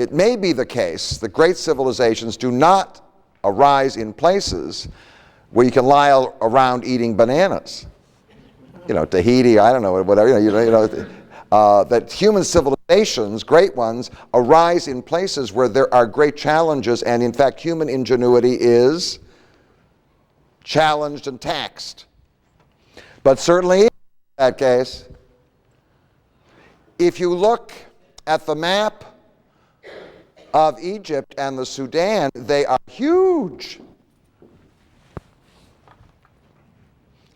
it may be the case that great civilizations do not arise in places where you can lie around eating bananas. You know, Tahiti, I don't know, whatever, that human civilizations, great ones, arise in places where there are great challenges, and in fact human ingenuity is challenged and taxed. But certainly in that case, if you look at the map of Egypt and the Sudan, they are huge.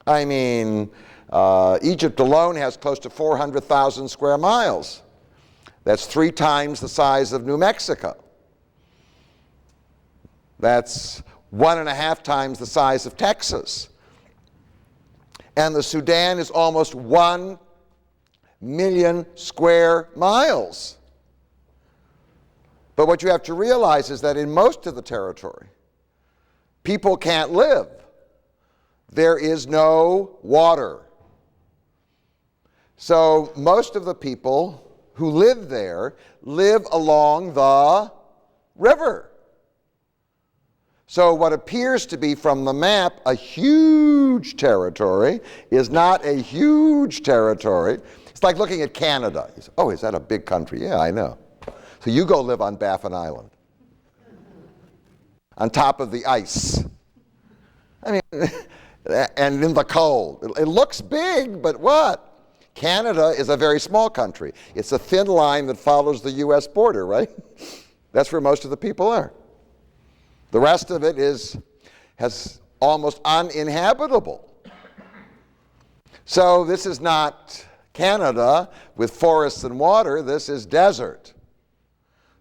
I mean, Egypt alone has close to 400,000 square miles. That's 3 times the size of New Mexico. That's 1.5 times the size of Texas. And the Sudan is almost 1 million square miles. But what you have to realize is that in most of the territory, people can't live. There is no water. So most of the people who live there live along the river. So what appears to be from the map a huge territory is not a huge territory. It's like looking at Canada. You say, oh, is that a big country? Yeah, I know. So you go live on Baffin Island, on top of the ice. I mean, and in the cold. It looks big, but what? Canada is a very small country. It's a thin line that follows the U.S. border, right? That's where most of the people are. The rest of it has almost uninhabitable. So this is not Canada with forests and water. This is desert.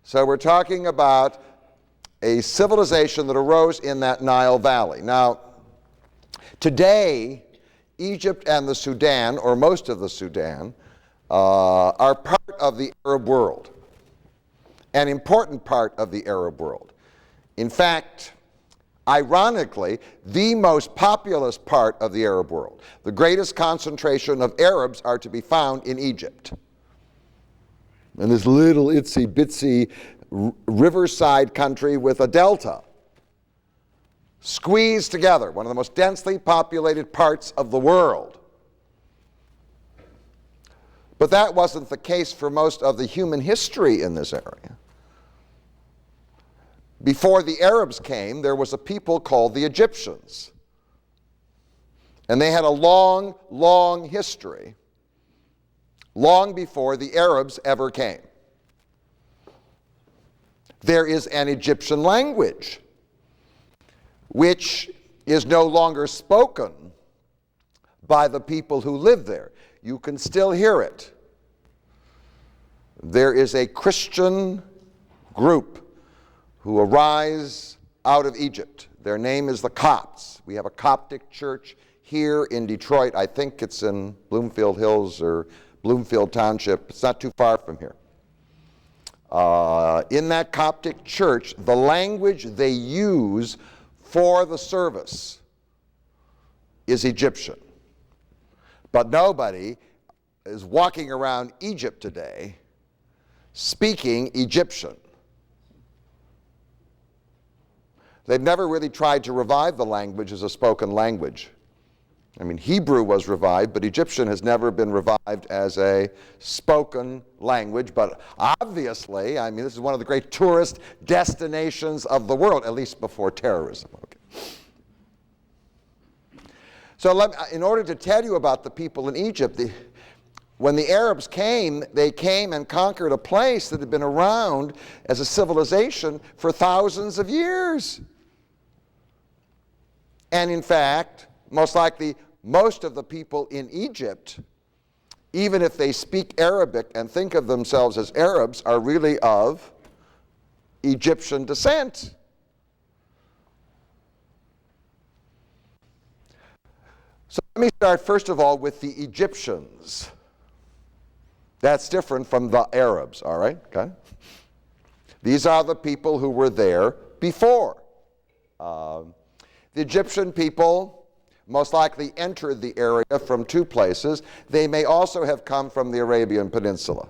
So we're talking about a civilization that arose in that Nile Valley. Now, today, Egypt and the Sudan, or most of the Sudan, are part of the Arab world, an important part of the Arab world. In fact, ironically, the most populous part of the Arab world. The greatest concentration of Arabs are to be found in Egypt. And this little itsy-bitsy riverside country with a delta, squeezed together, one of the most densely populated parts of the world. But that wasn't the case for most of the human history in this area. Before the Arabs came, there was a people called the Egyptians. And they had a long, long history, long before the Arabs ever came. There is an Egyptian language, which is no longer spoken by the people who live there. You can still hear it. There is a Christian group who arise out of Egypt. Their name is the Copts. We have a Coptic church here in Detroit. I think it's in Bloomfield Hills or Bloomfield Township. It's not too far from here. In that Coptic church, the language they use for the service is Egyptian. But nobody is walking around Egypt today speaking Egyptian. They've never really tried to revive the language as a spoken language. I mean, Hebrew was revived, but Egyptian has never been revived as a spoken language. But obviously, I mean, this is one of the great tourist destinations of the world, at least before terrorism. Okay. So in order to tell you about the people in Egypt, when the Arabs came, they came and conquered a place that had been around as a civilization for thousands of years. And in fact, most likely, most of the people in Egypt, even if they speak Arabic and think of themselves as Arabs, are really of Egyptian descent. So let me start first of all with the Egyptians. That's different from the Arabs, all right? Okay? These are the people who were there before. The Egyptian people most likely entered the area from 2 places. They may also have come from the Arabian Peninsula.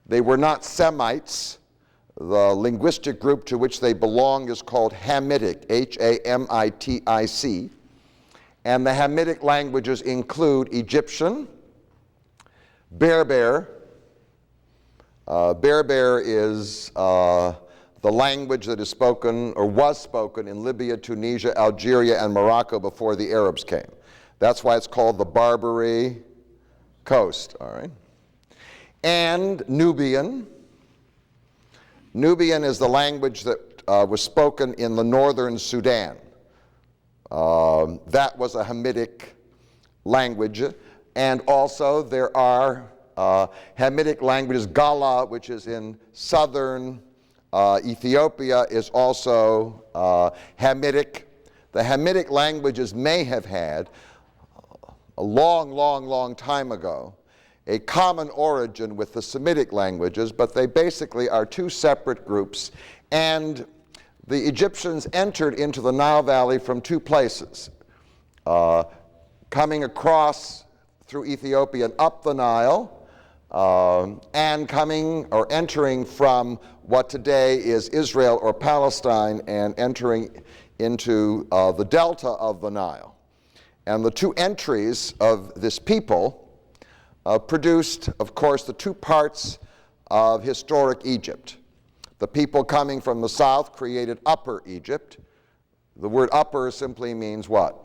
They were not Semites, The linguistic group to which they belong is called Hamitic, H-A-M-I-T-I-C. And the Hamitic languages include Egyptian, Berber. Berber is the language that is spoken or was spoken in Libya, Tunisia, Algeria, and Morocco before the Arabs came. That's why it's called the Barbary Coast, all right? And Nubian. Nubian is the language that was spoken in the northern Sudan. That was a Hamitic language. And also there are Hamitic languages. Gala, which is in southern Ethiopia, is also Hamitic. The Hamitic languages may have had, a long time ago, a common origin with the Semitic languages, but they basically are two separate groups. And the Egyptians entered into the Nile Valley from two places, coming across through Ethiopia and up the Nile, and coming or entering from what today is Israel or Palestine and entering into the delta of the Nile. And the two entries of this people produced, of course, the two parts of historic Egypt. The people coming from the south created Upper Egypt. The word upper simply means what?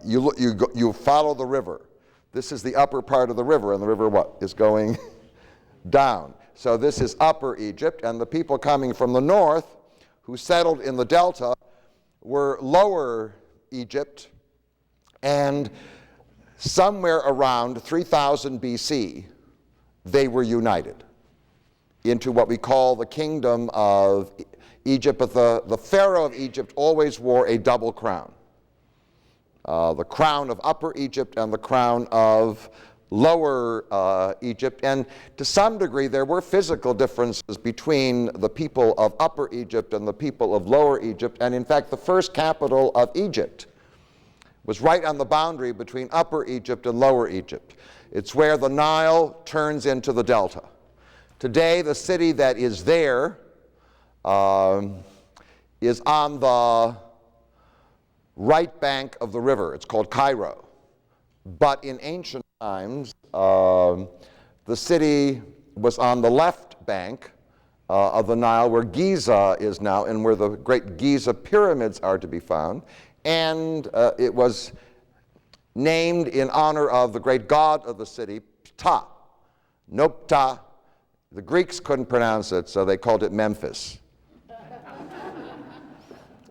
You follow the river. This is the upper part of the river, and the river what? Is going down. So this is Upper Egypt, and the people coming from the north who settled in the delta were Lower Egypt, and somewhere around 3000 BC, they were united into what we call the kingdom of Egypt. But the Pharaoh of Egypt always wore a double crown. The crown of Upper Egypt and the crown of Lower Egypt. And to some degree, there were physical differences between the people of Upper Egypt and the people of Lower Egypt. And in fact, the first capital of Egypt was right on the boundary between Upper Egypt and Lower Egypt. It's where the Nile turns into the delta. Today, the city that is there is on the right bank of the river. It's called Cairo. But in ancient times, the city was on the left bank of the Nile, where Giza is now, and where the great Giza pyramids are to be found. And it was named in honor of the great god of the city, Ptah. Nopta. The Greeks couldn't pronounce it, so they called it Memphis.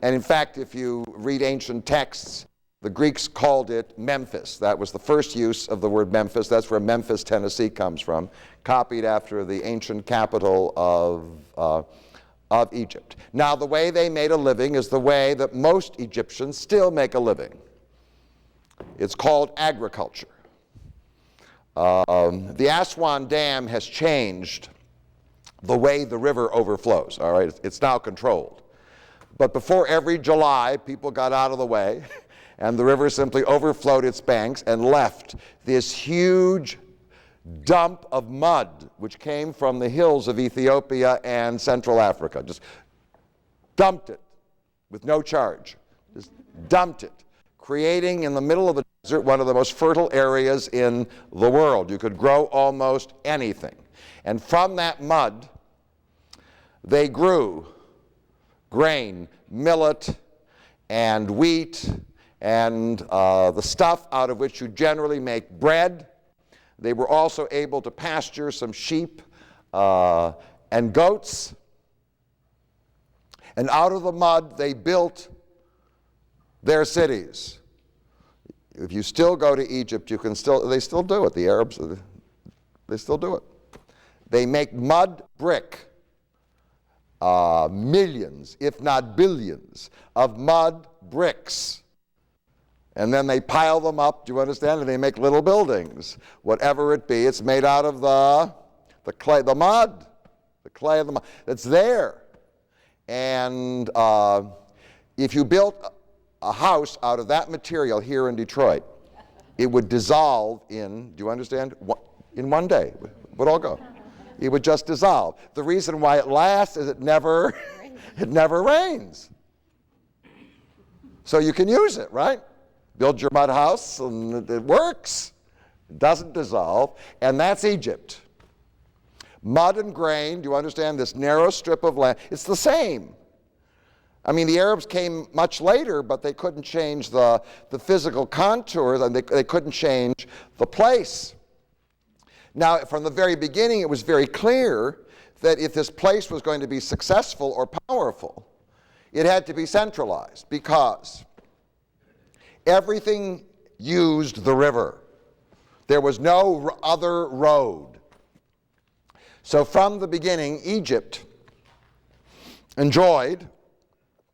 And in fact, if you read ancient texts, the Greeks called it Memphis. That was the first use of the word Memphis. That's where Memphis, Tennessee comes from, copied after the ancient capital of Egypt. Now, the way they made a living is the way that most Egyptians still make a living. It's called agriculture. The Aswan Dam has changed the way the river overflows, all right? It's now controlled. But before every July, people got out of the way, and the river simply overflowed its banks and left this huge dump of mud which came from the hills of Ethiopia and Central Africa. Just dumped it with no charge. Just dumped it, creating in the middle of the desert one of the most fertile areas in the world. You could grow almost anything. And from that mud, they grew grain, millet, and wheat, and the stuff out of which you generally make bread. They were also able to pasture some sheep and goats. And out of the mud, they built their cities. If you still go to Egypt, they still do it. The Arabs, they still do it. They make mud brick. Millions, if not billions, of mud bricks. And then they pile them up, do you understand? And they make little buildings. Whatever it be, it's made out of the clay, the mud, the clay of the mud. It's there. And if you built a house out of that material here in Detroit, it would dissolve in, do you understand? In one day. It would all go. It would just dissolve. The reason why it lasts is it never rains. So you can use it, right? Build your mud house and it works. It doesn't dissolve, and that's Egypt. Mud and grain, do you understand this narrow strip of land? It's the same. I mean, the Arabs came much later, but they couldn't change the physical contours, and they couldn't change the place. Now, from the very beginning, it was very clear that if this place was going to be successful or powerful, it had to be centralized, because everything used the river. There was no other road. So from the beginning, Egypt enjoyed,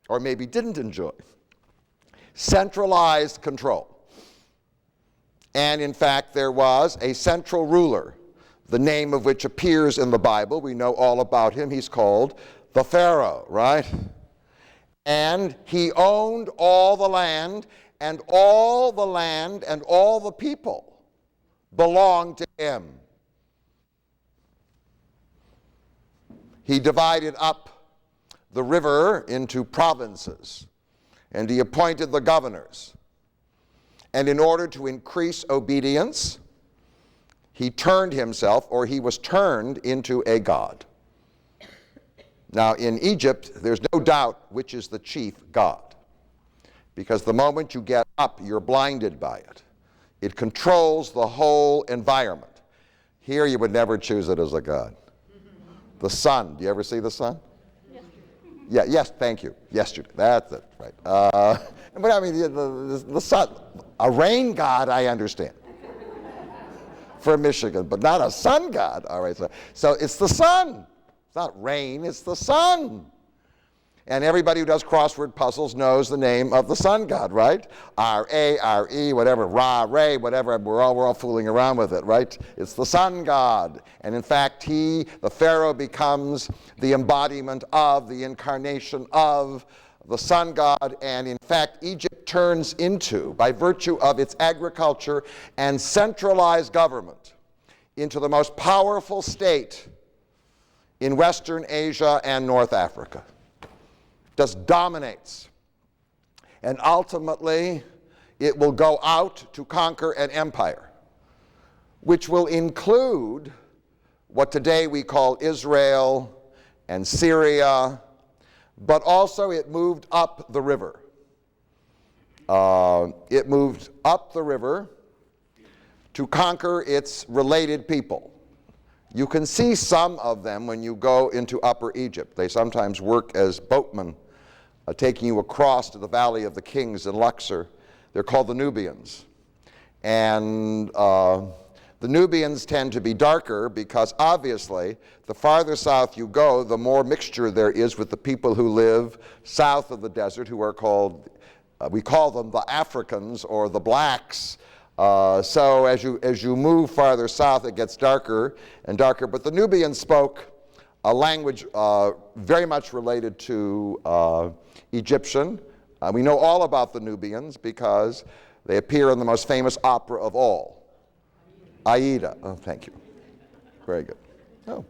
or maybe didn't enjoy, centralized control. And in fact, there was a central ruler, the name of which appears in the Bible. We know all about him. He's called the Pharaoh, right? And he owned all the land, and all the land and all the people belonged to him. He divided up the river into provinces, and he appointed the governors. And in order to increase obedience, he turned himself, or he was turned into a god. Now, in Egypt, there's no doubt which is the chief god, because the moment you get up, you're blinded by it. It controls the whole environment. Here, you would never choose it as a god. The sun. Do you ever see the sun? Yeah, yes, thank you. Yesterday. That's it, right. But I mean, the sun, a rain god, I understand. For Michigan, but not a sun god. All right, so it's the sun. It's not rain, it's the sun. And everybody who does crossword puzzles knows the name of the sun god, right? R-A, R-E, whatever, Ra, Re, whatever, we're all fooling around with it, right? It's the sun god. And in fact, the Pharaoh, becomes the embodiment of, the incarnation of the sun god. And in fact, Egypt turns into, by virtue of its agriculture and centralized government, into the most powerful state in Western Asia and North Africa. Just dominates. And ultimately, it will go out to conquer an empire, which will include what today we call Israel and Syria, but also it moved up the river. It moved up the river to conquer its related people. You can see some of them when you go into Upper Egypt. They sometimes work as boatmen, taking you across to the Valley of the Kings in Luxor. They're called the Nubians. And the Nubians tend to be darker because obviously the farther south you go, the more mixture there is with the people who live south of the desert, who are called, we call them the Africans or the blacks. So as you move farther south, it gets darker and darker. But the Nubians spoke a language very much related to Egyptian. We know all about the Nubians because they appear in the most famous opera of all, Aida. Oh, thank you. Very good. Oh.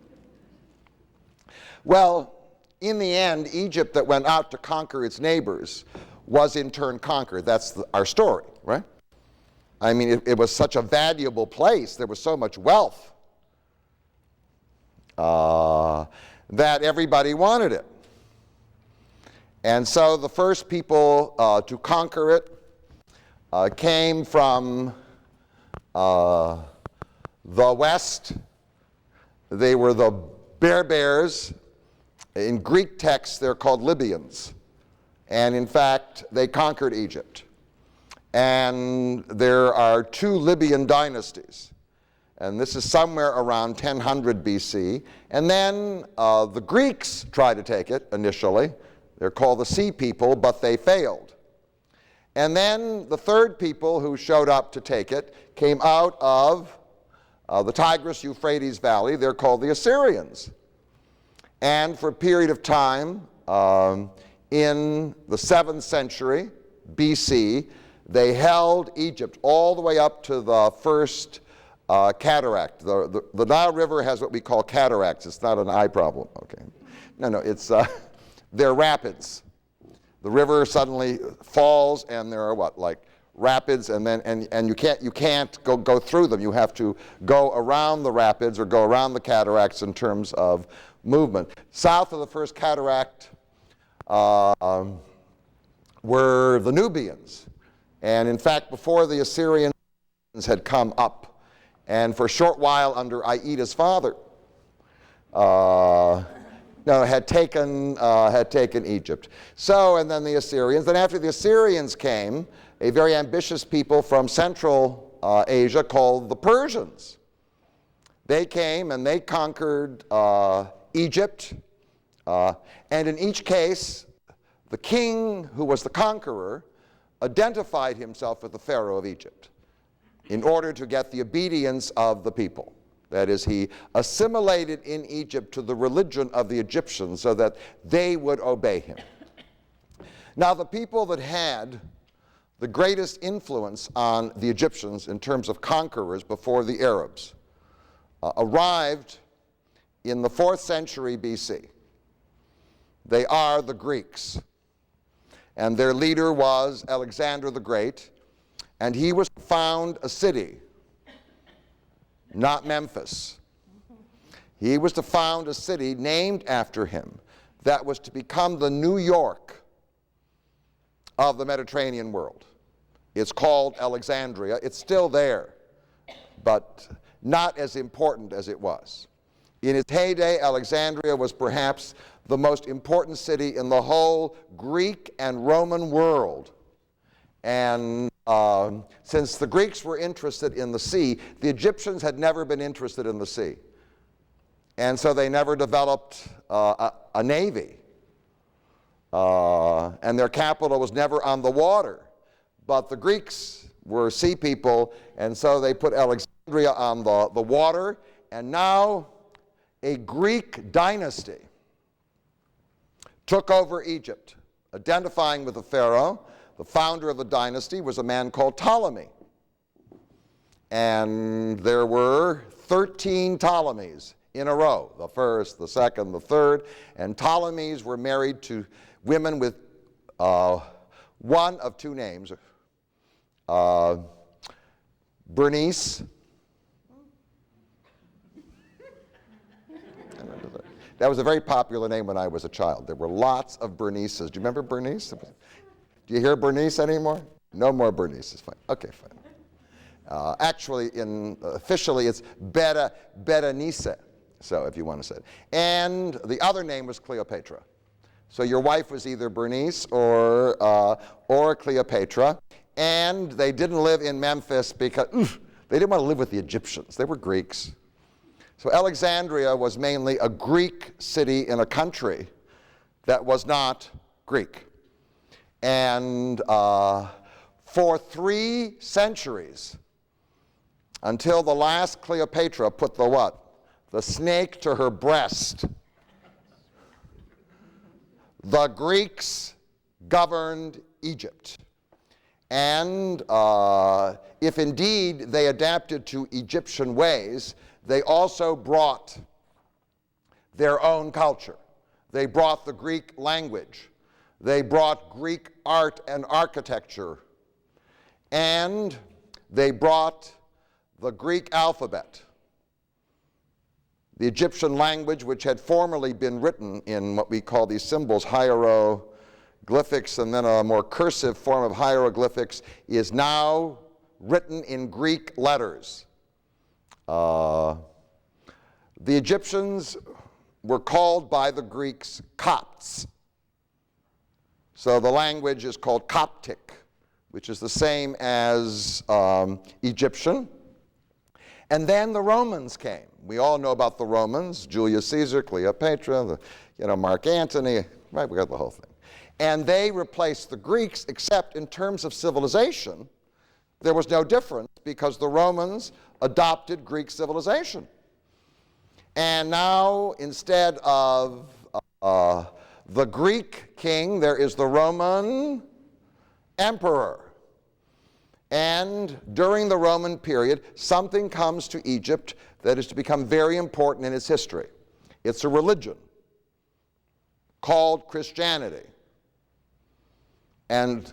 Well, in the end, Egypt that went out to conquer its neighbors was in turn conquered. That's our story, right? I mean, it was such a valuable place. There was so much wealth that everybody wanted it. And so the first people to conquer it came from the west. They were the Berbers. In Greek texts, they're called Libyans. And in fact, they conquered Egypt. And there are two Libyan dynasties. And this is somewhere around 1000 BC. And then the Greeks tried to take it initially. They're called the Sea People, but they failed. And then the third people who showed up to take it came out of the Tigris-Euphrates Valley. They're called the Assyrians. And for a period of time, in the 7th century BC, they held Egypt all the way up to the first cataract. The Nile River has what we call cataracts. It's not an eye problem. Okay. No, it's they're rapids. The river suddenly falls, and there are what, like rapids, and then and you can't go through them. You have to go around the rapids or go around the cataracts in terms of movement. South of the first cataract were the Nubians, and in fact, before the Assyrians had come up, and for a short while under Aida's father, had taken Egypt. So, and then the Assyrians. Then after the Assyrians came, a very ambitious people from Central Asia called the Persians. They came and they conquered Egypt. And in each case, the king who was the conqueror identified himself with the Pharaoh of Egypt in order to get the obedience of the people. That is, he assimilated in Egypt to the religion of the Egyptians so that they would obey him. Now, the people that had the greatest influence on the Egyptians in terms of conquerors before the Arabs arrived in the 4th century BC. They are the Greeks. And their leader was Alexander the Great, and he was to found a city, not Memphis. He was to found a city named after him that was to become the New York of the Mediterranean world. It's called Alexandria. It's still there, but not as important as it was. In its heyday, Alexandria was perhaps the most important city in the whole Greek and Roman world. And since the Greeks were interested in the sea, the Egyptians had never been interested in the sea. And so they never developed a navy. And their capital was never on the water. But the Greeks were sea people, and so they put Alexandria on the water. And now a Greek dynasty took over Egypt, identifying with the Pharaoh. The founder of the dynasty was a man called Ptolemy. And there were 13 Ptolemies in a row, the first, the second, the third. And Ptolemies were married to women with one of two names, Bernice. That was a very popular name when I was a child. There were lots of Bernices. Do you remember Bernice? Do you hear Bernice anymore? No more Bernice. It's fine. Okay, fine. Actually, officially, it's Berenice. So, if you want to say it. And the other name was Cleopatra. So your wife was either Bernice or Cleopatra. And they didn't live in Memphis because they didn't want to live with the Egyptians. They were Greeks. So Alexandria was mainly a Greek city in a country that was not Greek. And for 3 centuries, until the last Cleopatra put the what? The snake to her breast, the Greeks governed Egypt. And if indeed they adapted to Egyptian ways, they also brought their own culture. They brought the Greek language. They brought Greek art and architecture. And they brought the Greek alphabet, the Egyptian language, which had formerly been written in what we call these symbols, hieroglyphics, and then a more cursive form of hieroglyphics, is now written in Greek letters. The Egyptians were called by the Greeks Copts. So the language is called Coptic, which is the same as Egyptian. And then the Romans came. We all know about the Romans, Julius Caesar, Cleopatra, Mark Antony, right? We got the whole thing. And they replaced the Greeks, except in terms of civilization, there was no difference because the Romans adopted Greek civilization. And now, instead of the Greek king, there is the Roman emperor. And during the Roman period, something comes to Egypt that is to become very important in its history. It's a religion called Christianity. And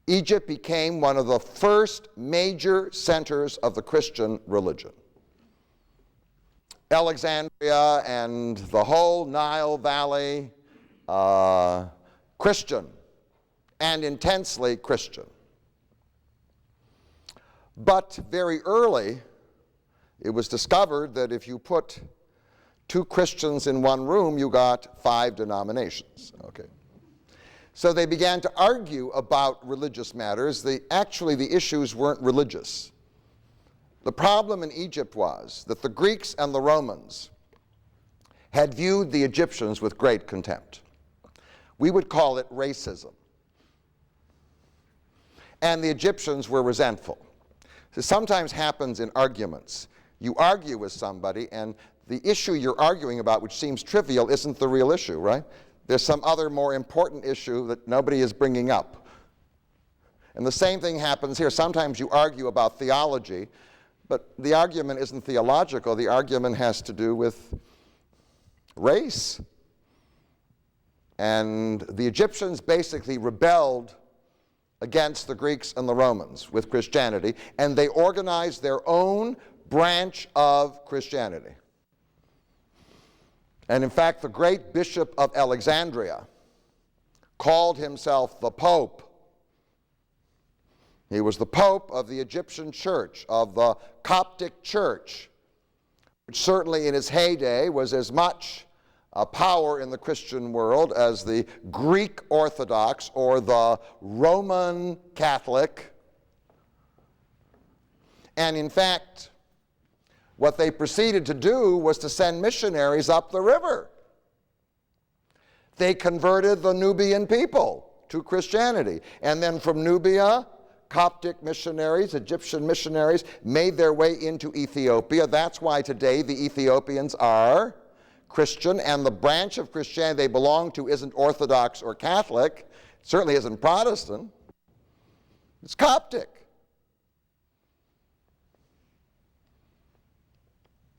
Egypt became one of the first major centers of the Christian religion. Alexandria and the whole Nile Valley, Christian, and intensely Christian. But very early, it was discovered that if you put two Christians in one room, you got 5 denominations. Okay. So they began to argue about religious matters. Actually, the issues weren't religious. The problem in Egypt was that the Greeks and the Romans had viewed the Egyptians with great contempt. We would call it racism. And the Egyptians were resentful. This sometimes happens in arguments. You argue with somebody, and the issue you're arguing about, which seems trivial, isn't the real issue, right? There's some other more important issue that nobody is bringing up. And the same thing happens here. Sometimes you argue about theology, but the argument isn't theological. The argument has to do with race. And the Egyptians basically rebelled against the Greeks and the Romans with Christianity, and they organized their own branch of Christianity. And in fact, the great bishop of Alexandria called himself the Pope. He was the Pope of the Egyptian church, of the Coptic church, which certainly in its heyday was as much a power in the Christian world as the Greek Orthodox or the Roman Catholic. And in fact, what they proceeded to do was to send missionaries up the river. They converted the Nubian people to Christianity. And then from Nubia, Coptic missionaries, Egyptian missionaries, made their way into Ethiopia. That's why today the Ethiopians are Christian, and the branch of Christianity they belong to isn't Orthodox or Catholic. It certainly isn't Protestant. It's Coptic.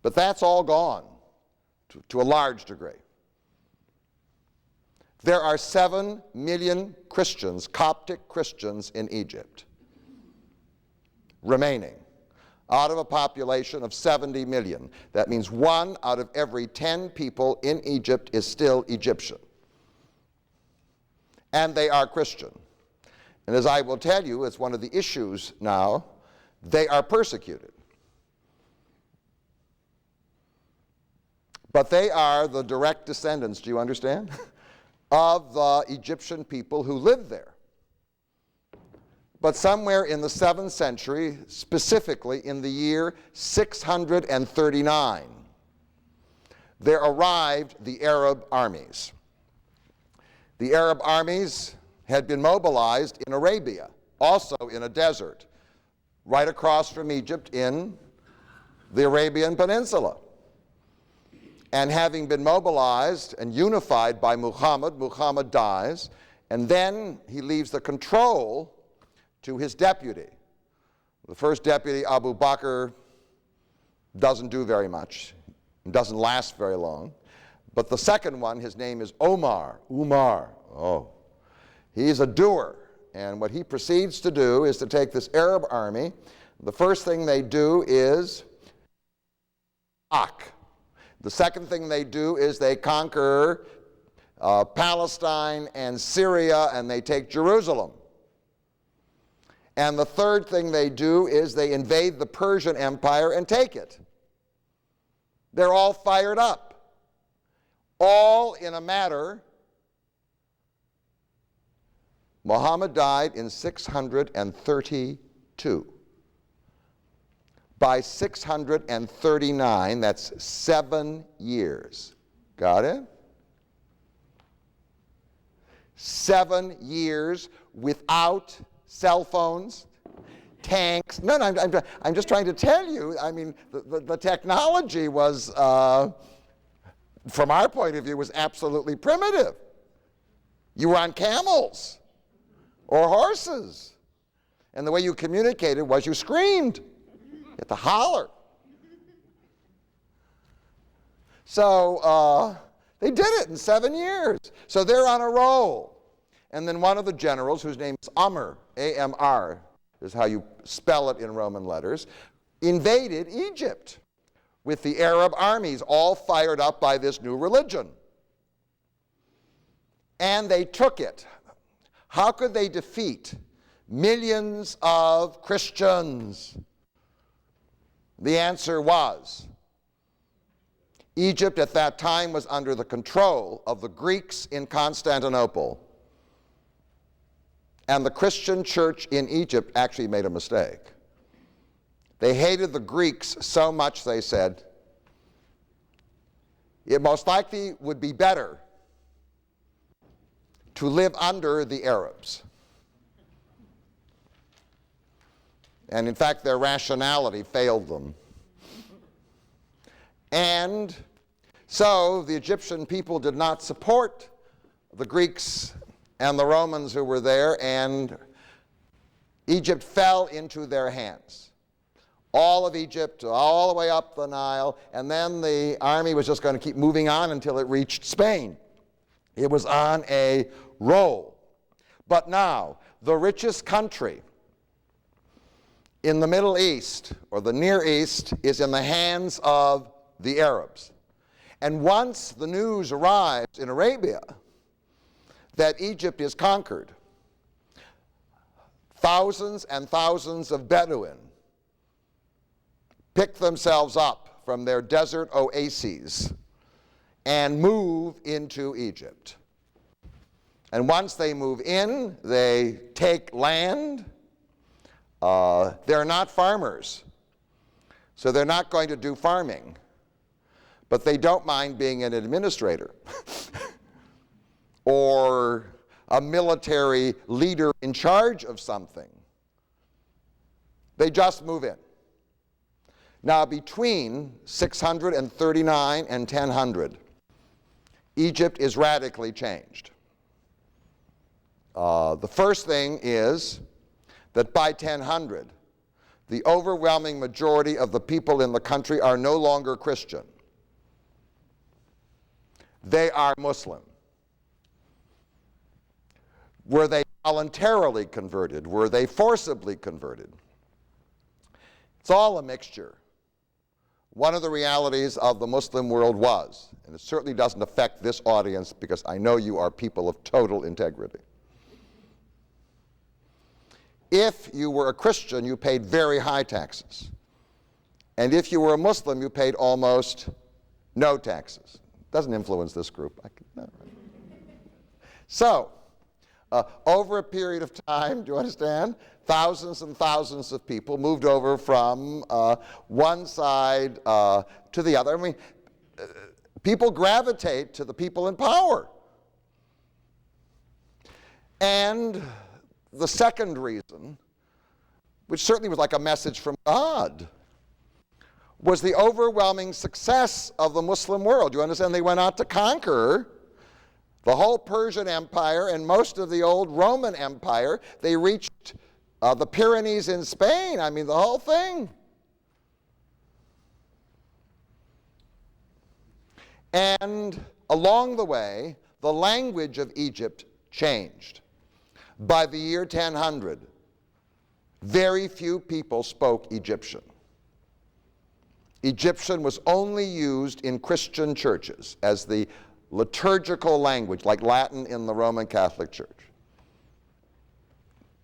But that's all gone to a large degree. There are 7 million Christians, Coptic Christians, in Egypt remaining out of a population of 70 million. That means 1 out of every 10 people in Egypt is still Egyptian. And they are Christian. And as I will tell you, it's one of the issues now, they are persecuted. But they are the direct descendants, do you understand, of the Egyptian people who lived there. But somewhere in the 7th century, specifically in the year 639, there arrived the Arab armies. The Arab armies had been mobilized in Arabia, also in a desert, right across from Egypt in the Arabian Peninsula. And having been mobilized and unified by Muhammad, Muhammad dies, and then he leaves the control to his deputy. The first deputy, Abu Bakr, doesn't do very much, doesn't last very long. But the second one, his name is Umar. He's a doer. And what he proceeds to do is to take this Arab army. The first thing they do is Iraq. The second thing they do is they conquer Palestine and Syria, and they take Jerusalem. And the third thing they do is they invade the Persian Empire and take it. They're all fired up, all in a matter. Muhammad died in 632. By 639, that's 7 years. Got it? 7 years without cell phones, tanks. No, I'm just trying to tell you, I mean, the technology was, from our point of view, was absolutely primitive. You were on camels or horses. And the way you communicated was you screamed. You had to holler. So they did it in 7 years. So they're on a roll. And then one of the generals, whose name is Amr, A-M-R, is how you spell it in Roman letters, invaded Egypt with the Arab armies all fired up by this new religion. And they took it. How could they defeat millions of Christians? The answer was, Egypt at that time was under the control of the Greeks in Constantinople. And the Christian church in Egypt actually made a mistake. They hated the Greeks so much, they said, it most likely would be better to live under the Arabs. And in fact, their rationality failed them. And so the Egyptian people did not support the Greeks and the Romans who were there, and Egypt fell into their hands. All of Egypt, all the way up the Nile, and then the army was just going to keep moving on until it reached Spain. It was on a roll. But now, the richest country in the Middle East, or the Near East, is in the hands of the Arabs. And once the news arrives in Arabia that Egypt is conquered, thousands and thousands of Bedouin pick themselves up from their desert oases and move into Egypt. And once they move in, they take land. They're not farmers, so they're not going to do farming. But they don't mind being an administrator or a military leader in charge of something. They just move in. Now, between 639 and 1000, Egypt is radically changed. The first thing is that by 1000, the overwhelming majority of the people in the country are no longer Christian. They are Muslim. Were they voluntarily converted? Were they forcibly converted? It's all a mixture. One of the realities of the Muslim world was, and it certainly doesn't affect this audience because I know you are people of total integrity. If you were a Christian, you paid very high taxes. And if you were a Muslim, you paid almost no taxes. Doesn't influence this group. No. So, over a period of time, do you understand? Thousands and thousands of people moved over from one side to the other. I mean, people gravitate to the people in power. And the second reason, which certainly was like a message from God, was the overwhelming success of the Muslim world. You understand? They went out to conquer the whole Persian Empire and most of the old Roman Empire. They reached the Pyrenees in Spain. I mean, the whole thing. And along the way, the language of Egypt changed. By the year 1000, very few people spoke Egyptian. Egyptian was only used in Christian churches as the liturgical language, like Latin in the Roman Catholic Church.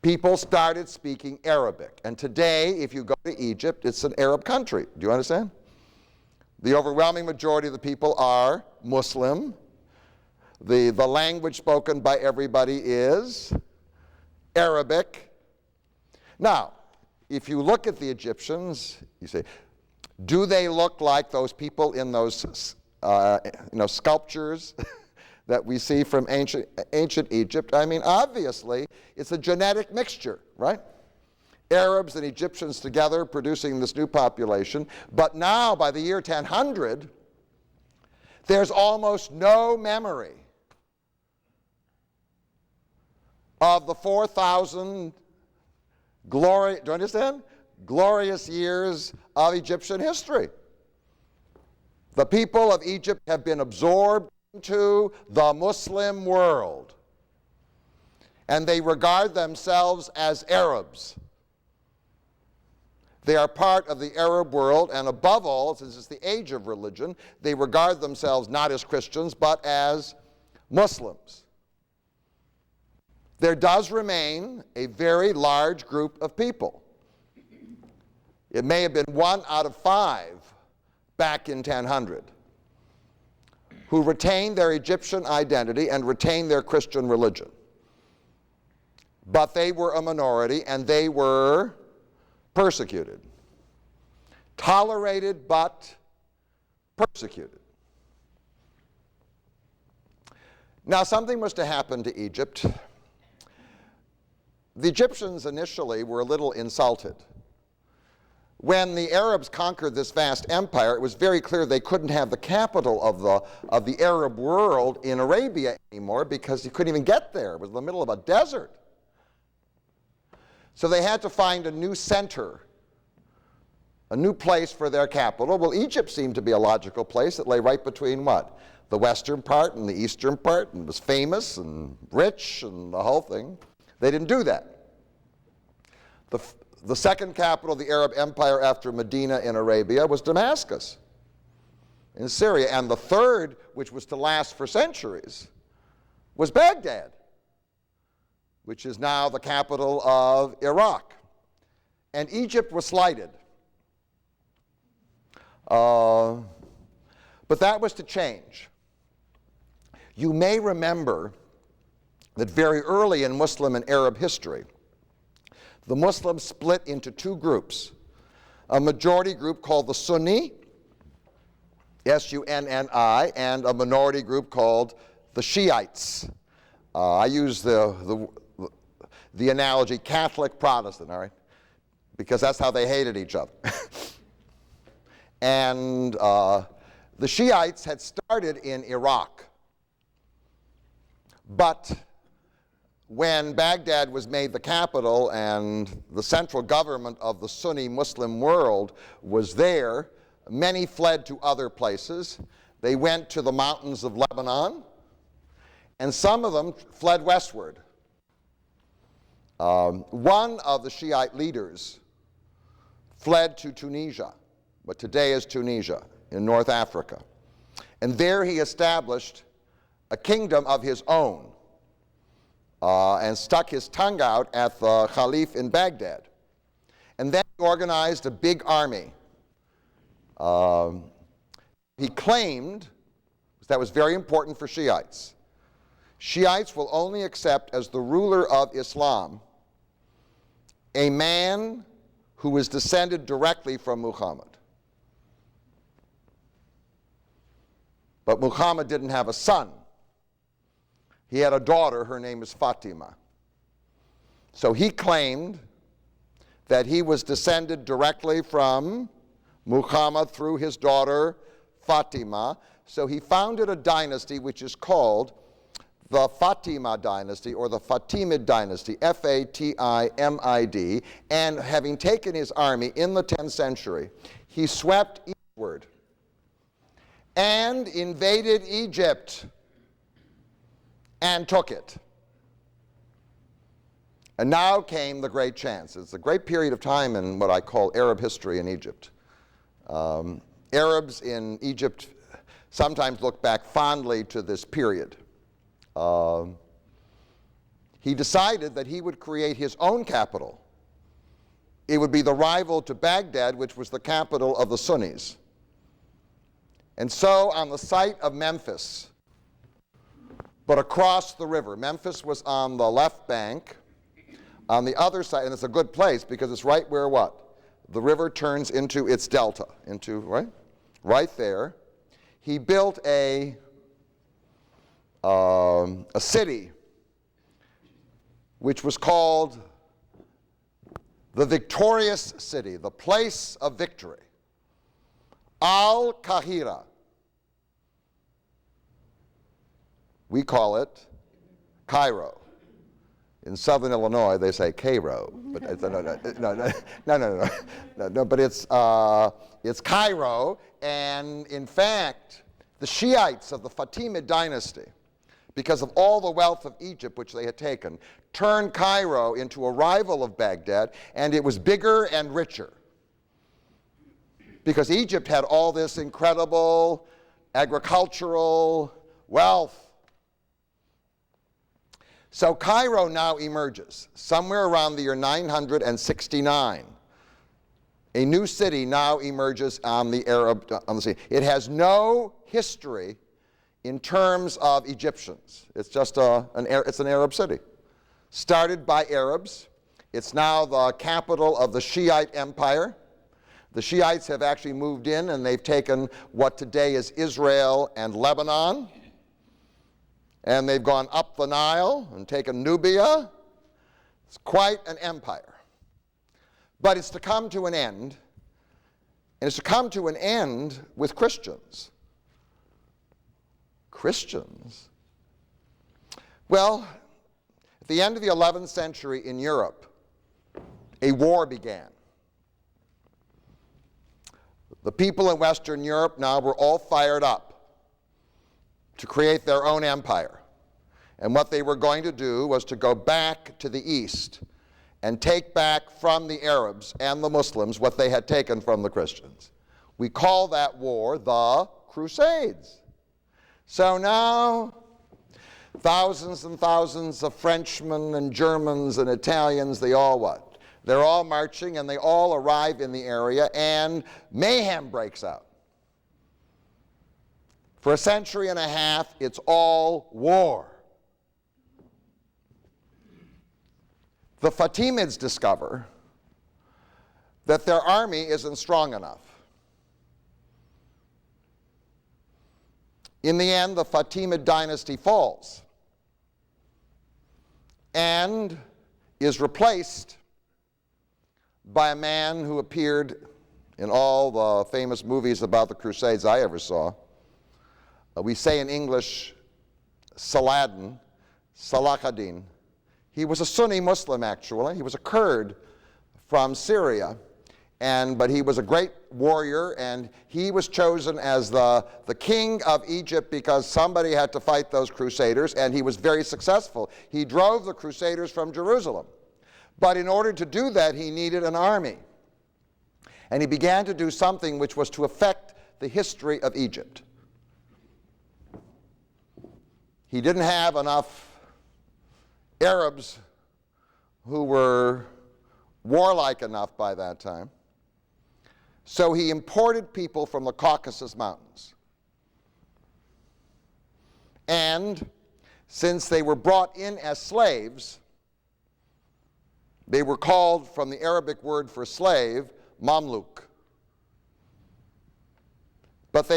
People started speaking Arabic. And today, if you go to Egypt, it's an Arab country. Do you understand? The overwhelming majority of the people are Muslim. The language spoken by everybody is Arabic. Now, if you look at the Egyptians, you say, do they look like those people in those sculptures that we see from ancient Egypt? I mean, obviously, it's a genetic mixture, right? Arabs and Egyptians together producing this new population. But now, by the year 1000, there's almost no memory of the 4,000 Glory, do you understand? Glorious years of Egyptian history. The people of Egypt have been absorbed into the Muslim world, and they regard themselves as Arabs. They are part of the Arab world, and above all, since it's the age of religion, they regard themselves not as Christians, but as Muslims. There does remain a very large group of people. It may have been 1 out of 5 back in 1000 who retained their Egyptian identity and retained their Christian religion. But they were a minority, and they were persecuted. Tolerated, but persecuted. Now, something must have happened to Egypt. The Egyptians initially were a little insulted. When the Arabs conquered this vast empire, it was very clear they couldn't have the capital of the Arab world in Arabia anymore, because you couldn't even get there. It was in the middle of a desert. So they had to find a new center, a new place for their capital. Well, Egypt seemed to be a logical place. It lay right between what? The western part and the eastern part, and was famous and rich and the whole thing. They didn't do that. The second capital of the Arab Empire after Medina in Arabia was Damascus in Syria. And the third, which was to last for centuries, was Baghdad, which is now the capital of Iraq. And Egypt was slighted. But that was to change. You may remember that very early in Muslim and Arab history, the Muslims split into two groups. A majority group called the Sunni, S-U-N-N-I, and a minority group called the Shiites. I use the analogy Catholic Protestant, all right? Because that's how they hated each other. And the Shiites had started in Iraq. But when Baghdad was made the capital and the central government of the Sunni Muslim world was there, many fled to other places. They went to the mountains of Lebanon, and some of them fled westward. One of the Shiite leaders fled to Tunisia, what today is Tunisia, in North Africa. And there he established a kingdom of his own, and stuck his tongue out at the Caliph in Baghdad. And then he organized a big army. He claimed, that was very important for Shiites, Shiites will only accept as the ruler of Islam a man who was descended directly from Muhammad. But Muhammad didn't have a son. He had a daughter, her name is Fatima. So he claimed that he was descended directly from Muhammad through his daughter Fatima. So he founded a dynasty which is called the Fatima dynasty, or the Fatimid dynasty, F-A-T-I-M-I-D. And having taken his army in the 10th century, he swept eastward and invaded Egypt and took it. And now came the great chance. It's a great period of time in what I call Arab history in Egypt. Arabs in Egypt sometimes look back fondly to this period. He decided that he would create his own capital. It would be the rival to Baghdad, which was the capital of the Sunnis. And so on the site of Memphis, but across the river. Memphis was on the left bank. On the other side, and it's a good place because it's right where what? The river turns into its delta, into, right? Right there. He built a city which was called the Victorious City, the place of victory. Al-Qahira. We call it Cairo. In southern Illinois, they say Cairo, but no, but it's Cairo, and in fact, the Shiites of the Fatimid dynasty, because of all the wealth of Egypt which they had taken, turned Cairo into a rival of Baghdad, and it was bigger and richer. Because Egypt had all this incredible agricultural wealth. So Cairo now emerges somewhere around the year 969. A new city now emerges on the scene. It has no history in terms of Egyptians. It's just it's an Arab city. Started by Arabs. It's now the capital of the Shiite Empire. The Shiites have actually moved in, and they've taken what today is Israel and Lebanon. And they've gone up the Nile and taken Nubia. It's quite an empire. But it's to come to an end, and it's to come to an end with Christians. Christians? Well, at the end of the 11th century in Europe, a war began. The people in Western Europe now were all fired up to create their own empire. And what they were going to do was to go back to the east and take back from the Arabs and the Muslims what they had taken from the Christians. We call that war the Crusades. So now, thousands and thousands of Frenchmen and Germans and Italians, they all what? They're all marching, and they all arrive in the area, and mayhem breaks out. For a century and a half, it's all war. The Fatimids discover that their army isn't strong enough. In the end, the Fatimid dynasty falls and is replaced by a man who appeared in all the famous movies about the Crusades I ever saw. We say in English, Saladin, Salah ad-Din. He was a Sunni Muslim, actually. He was a Kurd from Syria, but he was a great warrior, and he was chosen as the king of Egypt because somebody had to fight those crusaders, and he was very successful. He drove the crusaders from Jerusalem. But in order to do that, he needed an army. And he began to do something which was to affect the history of Egypt. He didn't have enough Arabs who were warlike enough by that time. So he imported people from the Caucasus Mountains. And since they were brought in as slaves, they were called, from the Arabic word for slave, Mamluk. But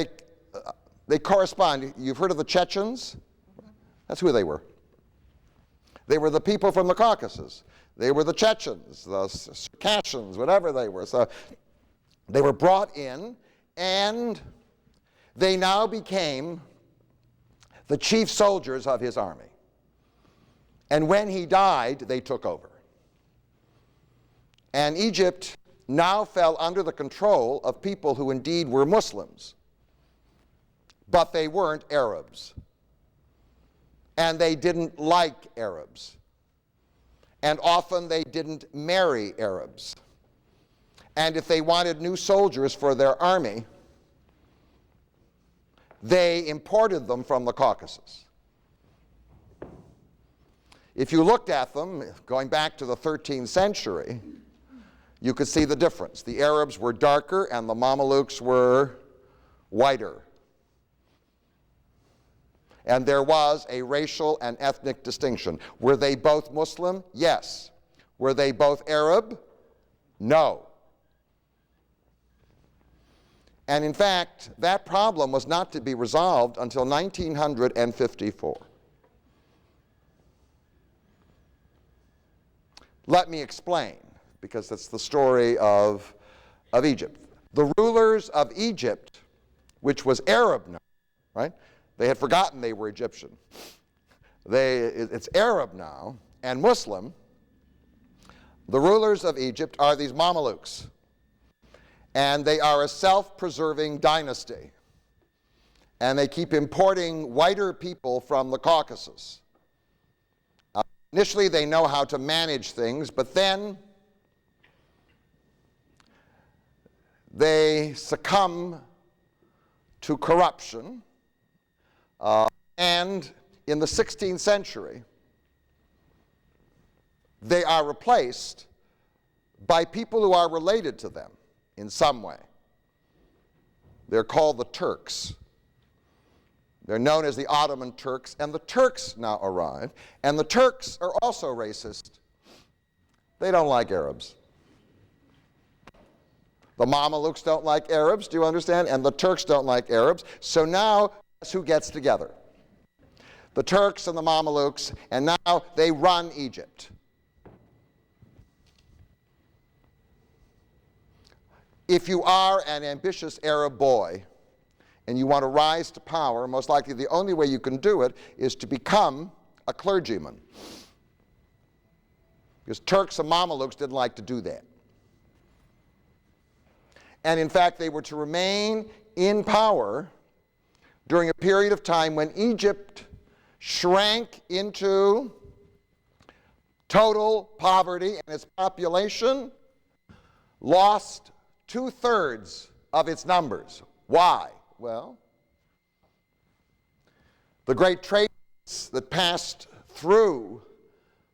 they correspond. You've heard of the Chechens? That's who they were. They were the people from the Caucasus. They were the Chechens, the Circassians, whatever they were. So they were brought in, and they now became the chief soldiers of his army. And when he died, they took over. And Egypt now fell under the control of people who indeed were Muslims, but they weren't Arabs. And they didn't like Arabs. And often they didn't marry Arabs. And if they wanted new soldiers for their army, they imported them from the Caucasus. If you looked at them, going back to the 13th century, you could see the difference. The Arabs were darker and the Mamelukes were whiter. And there was a racial and ethnic distinction. Were they both Muslim? Yes. Were they both Arab? No. And in fact, that problem was not to be resolved until 1954. Let me explain, because that's the story of Egypt. The rulers of Egypt, which was Arab now, right? They had forgotten they were Egyptian. It's Arab now, and Muslim, the rulers of Egypt are these Mamelukes. And they are a self-preserving dynasty. And they keep importing whiter people from the Caucasus. Initially, they know how to manage things, but then they succumb to corruption. And in the 16th century, they are replaced by people who are related to them in some way. They're called the Turks. They're known as the Ottoman Turks, and the Turks now arrive, and the Turks are also racist. They don't like Arabs. The Mamelukes don't like Arabs, do you understand? And the Turks don't like Arabs. So now, guess who gets together? The Turks and the Mamelukes, and now they run Egypt. If you are an ambitious Arab boy and you want to rise to power, most likely the only way you can do it is to become a clergyman. Because Turks and Mamelukes didn't like to do that. And in fact, they were to remain in power during a period of time when Egypt shrank into total poverty and its population lost 2/3 of its numbers. Why? Well, the great trade routes that passed through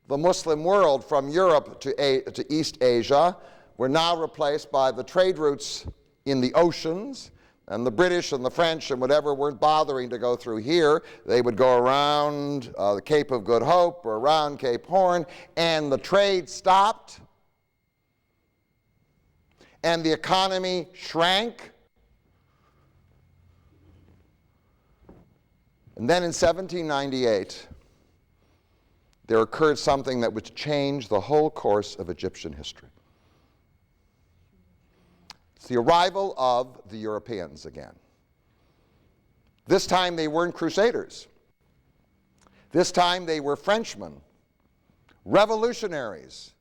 the Muslim world from Europe to East Asia were now replaced by the trade routes in the oceans, and the British and the French and whatever weren't bothering to go through here. They would go around the Cape of Good Hope or around Cape Horn, and the trade stopped, and the economy shrank. And then in 1798, there occurred something that would change the whole course of Egyptian history. It's the arrival of the Europeans again. This time they weren't crusaders. This time they were Frenchmen, revolutionaries,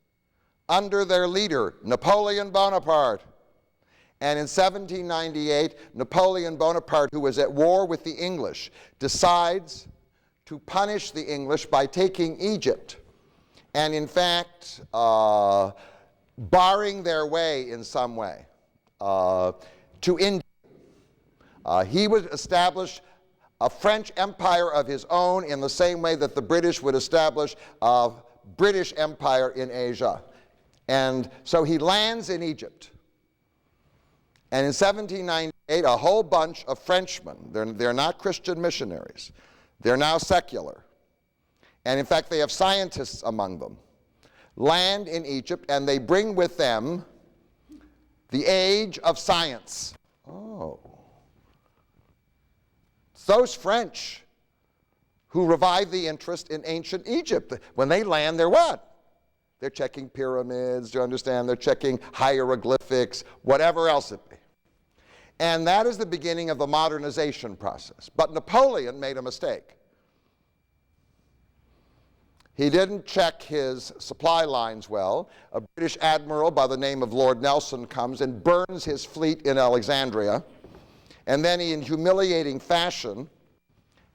under their leader, Napoleon Bonaparte. And in 1798, Napoleon Bonaparte, who was at war with the English, decides to punish the English by taking Egypt and, in fact, barring their way in some way to India. He would establish a French empire of his own in the same way that the British would establish a British empire in Asia. And so he lands in Egypt. And in 1798, a whole bunch of Frenchmen, they're not Christian missionaries, they're now secular, and in fact they have scientists among them, land in Egypt, and they bring with them the age of science. Oh. It's those French who revived the interest in ancient Egypt. When they land, they're what? They're checking pyramids, do you understand? They're checking hieroglyphics, whatever else it be. And that is the beginning of the modernization process. But Napoleon made a mistake. He didn't check his supply lines well. A British admiral by the name of Lord Nelson comes and burns his fleet in Alexandria. And then he, in humiliating fashion,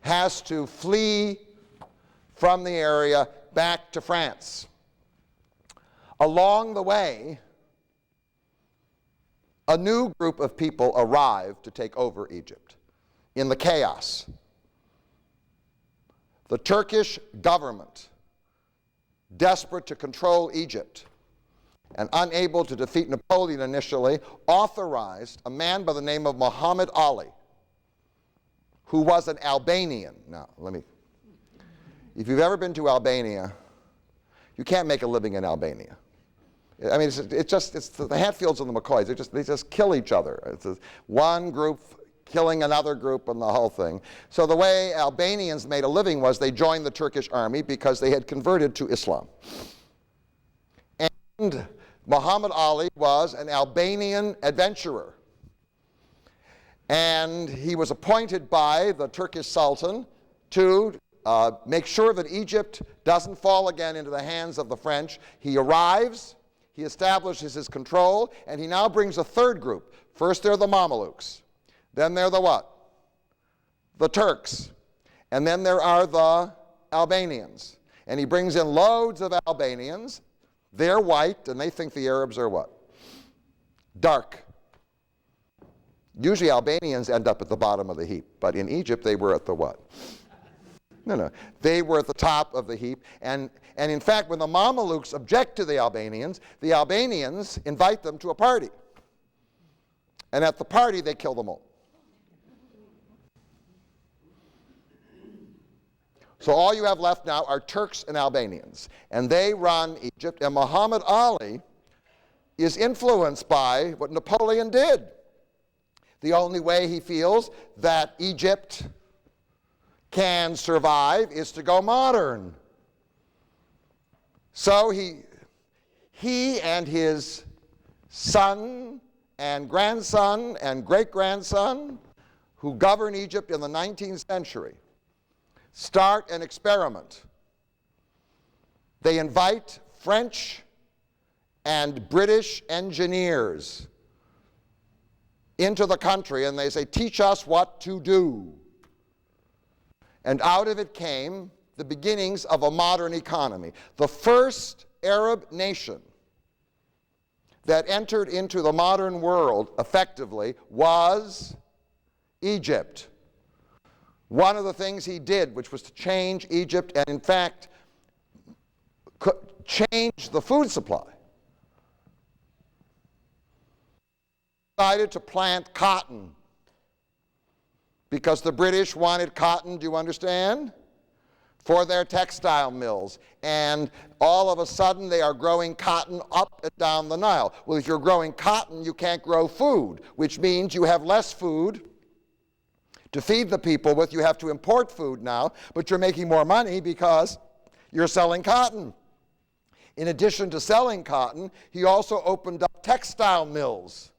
has to flee from the area back to France. Along the way, a new group of people arrived to take over Egypt in the chaos. The Turkish government, desperate to control Egypt and unable to defeat Napoleon initially, authorized a man by the name of Muhammad Ali, who was an Albanian. Now, if you've ever been to Albania, you can't make a living in Albania. I mean, it's the Hatfields and the McCoys. They just kill each other. It's one group killing another group and the whole thing. So the way Albanians made a living was they joined the Turkish army because they had converted to Islam. And Muhammad Ali was an Albanian adventurer. And he was appointed by the Turkish Sultan to make sure that Egypt doesn't fall again into the hands of the French. He arrives, he establishes his control, and he now brings a third group. First they're the Mamelukes. Then they're the what? The Turks. And then there are the Albanians. And he brings in loads of Albanians. They're white, and they think the Arabs are what? Dark. Usually Albanians end up at the bottom of the heap, but in Egypt they were at the what? No. They were at the top of the heap. And in fact, when the Mamelukes object to the Albanians invite them to a party. And at the party, they kill them all. So all you have left now are Turks and Albanians. And they run Egypt. And Muhammad Ali is influenced by what Napoleon did. The only way he feels that Egypt can survive is to go modern. So he and his son and grandson and great-grandson, who govern Egypt in the 19th century, start an experiment. They invite French and British engineers into the country, and they say, teach us what to do. And out of it came the beginnings of a modern economy. The first Arab nation that entered into the modern world effectively was Egypt. One of the things he did, which was to change Egypt and in fact change the food supply, decided to plant cotton because the British wanted cotton, do you understand? For their textile mills. And all of a sudden they are growing cotton up and down the Nile. Well, if you're growing cotton, you can't grow food, which means you have less food to feed the people with. You have to import food now, but you're making more money because you're selling cotton. In addition to selling cotton, he also opened up textile mills,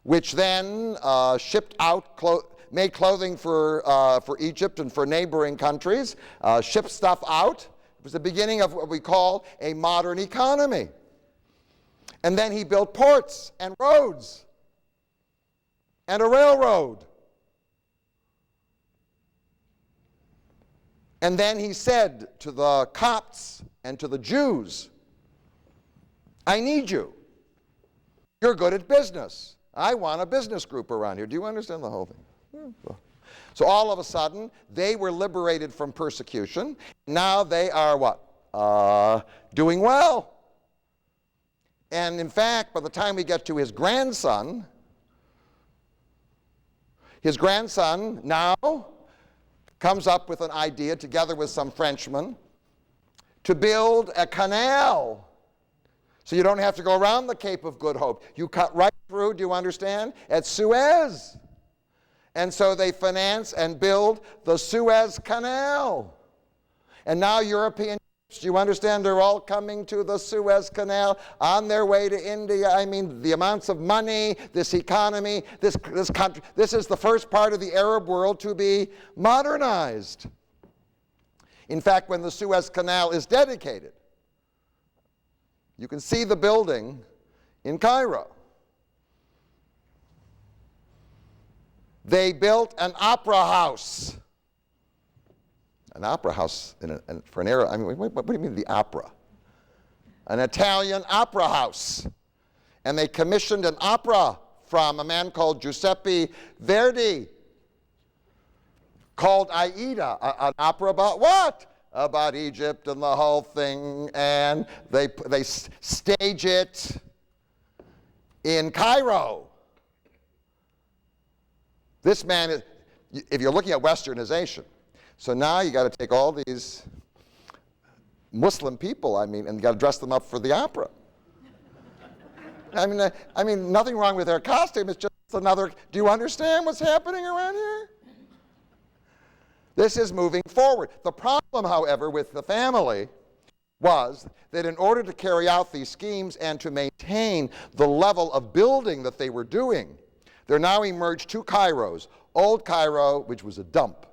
which then shipped out, made clothing for Egypt and for neighboring countries, shipped stuff out. It was the beginning of what we call a modern economy. And then he built ports and roads and a railroad. And then he said to the Copts and to the Jews, I need you. You're good at business. I want a business group around here. Do you understand the whole thing? So all of a sudden, they were liberated from persecution. Now they are what? Doing well. And in fact, by the time we get to his grandson now comes up with an idea, together with some Frenchmen, to build a canal. So you don't have to go around the Cape of Good Hope. You cut right through, do you understand, at Suez. And so they finance and build the Suez Canal. And now European, do you understand, they're all coming to the Suez Canal on their way to India. I mean, the amounts of money, this economy, this country, this is the first part of the Arab world to be modernized. In fact, when the Suez Canal is dedicated, you can see the building in Cairo. They built an opera house. An opera house for an Arab, I mean, what do you mean the opera? An Italian opera house. And they commissioned an opera from a man called Giuseppe Verdi called Aida, an opera about what? About Egypt and the whole thing, and they stage it in Cairo. This man is, if you're looking at westernization, so now you got to take all these Muslim people, and you got to dress them up for the opera. I mean, nothing wrong with their costume. It's just another. Do you understand what's happening around here? This is moving forward. The problem, however, with the family was that in order to carry out these schemes and to maintain the level of building that they were doing, there now emerged two Cairos. Old Cairo, which was a dump,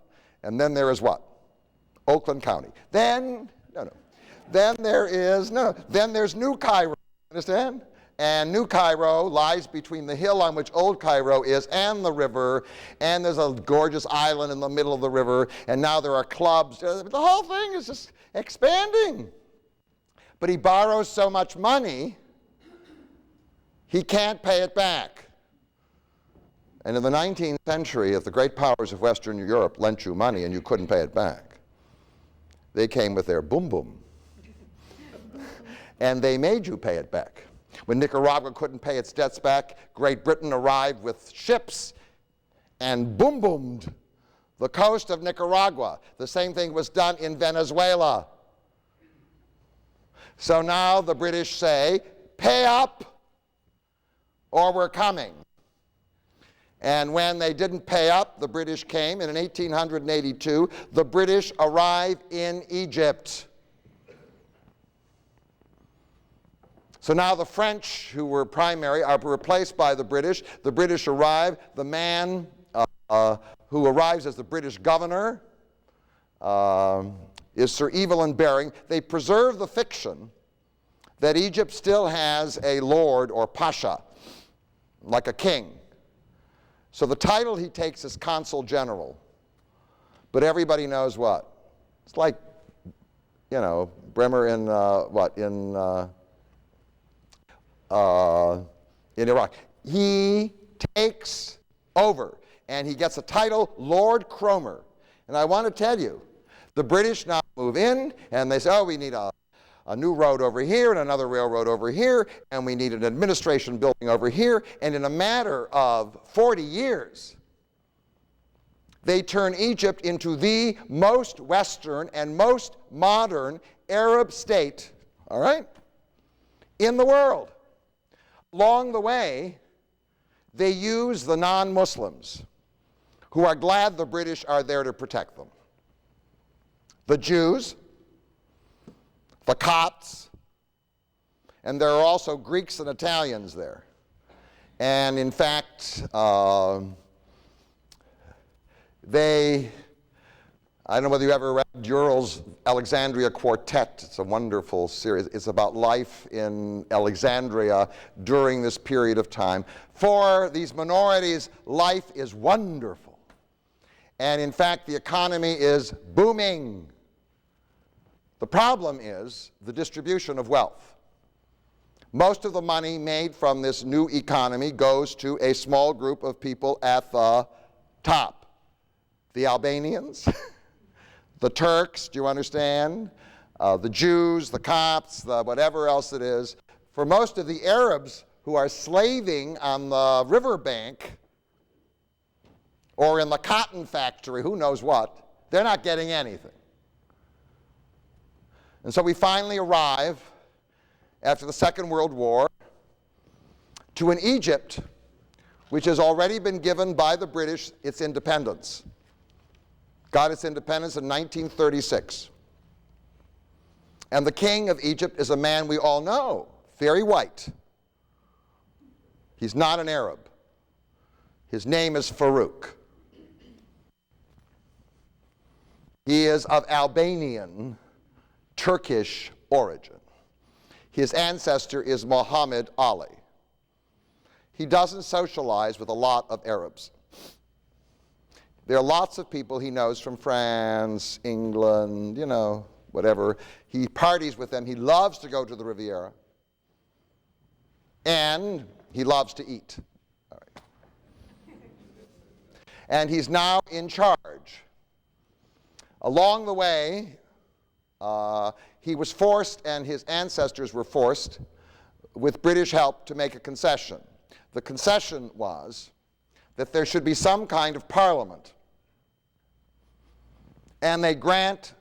And then there is what? Oakland County. Then, then there's New Cairo, understand? And New Cairo lies between the hill on which Old Cairo is and the river, and there's a gorgeous island in the middle of the river, and now there are clubs. The whole thing is just expanding. But he borrows so much money, he can't pay it back. And in the 19th century, if the great powers of Western Europe lent you money and you couldn't pay it back, they came with their boom boom. And they made you pay it back. When Nicaragua couldn't pay its debts back, Great Britain arrived with ships and boom boomed the coast of Nicaragua. The same thing was done in Venezuela. So now the British say, pay up or we're coming. And when they didn't pay up, the British came, and in 1882, the British arrived in Egypt. So now the French, who were primary, are replaced by the British. The British arrive. The man who arrives as the British governor is Sir Evelyn Baring. They preserve the fiction that Egypt still has a lord or pasha, like a king. So the title he takes is Consul General. But everybody knows what? It's like, Bremer in Iraq. He takes over, and he gets a title, Lord Cromer. And I want to tell you, the British now move in, and they say, oh, we need a new road over here and another railroad over here, and we need an administration building over here. And in a matter of 40 years, they turn Egypt into the most Western and most modern Arab state, all right, in the world. Along the way, they use the non-Muslims, who are glad the British are there to protect them. The Jews, the Copts, and there are also Greeks and Italians there. And in fact, I don't know whether you ever read Durrell's Alexandria Quartet. It's a wonderful series. It's about life in Alexandria during this period of time. For these minorities, life is wonderful. And in fact, the economy is booming. The problem is the distribution of wealth. Most of the money made from this new economy goes to a small group of people at the top. The Albanians, the Turks, do you understand? The Jews, the Copts, the whatever else it is. For most of the Arabs who are slaving on the riverbank or in the cotton factory, who knows what, they're not getting anything. And so we finally arrive, after the Second World War, to an Egypt which has already been given by the British its independence. Got its independence in 1936. And the king of Egypt is a man we all know, very white. He's not an Arab. His name is Farouk. He is of Albanian, Turkish origin. His ancestor is Muhammad Ali. He doesn't socialize with a lot of Arabs. There are lots of people he knows from France, England, whatever. He parties with them. He loves to go to the Riviera. And he loves to eat. All right. And he's now in charge. Along the way, he was forced, and his ancestors were forced, with British help, to make a concession. The concession was that there should be some kind of parliament. And they grant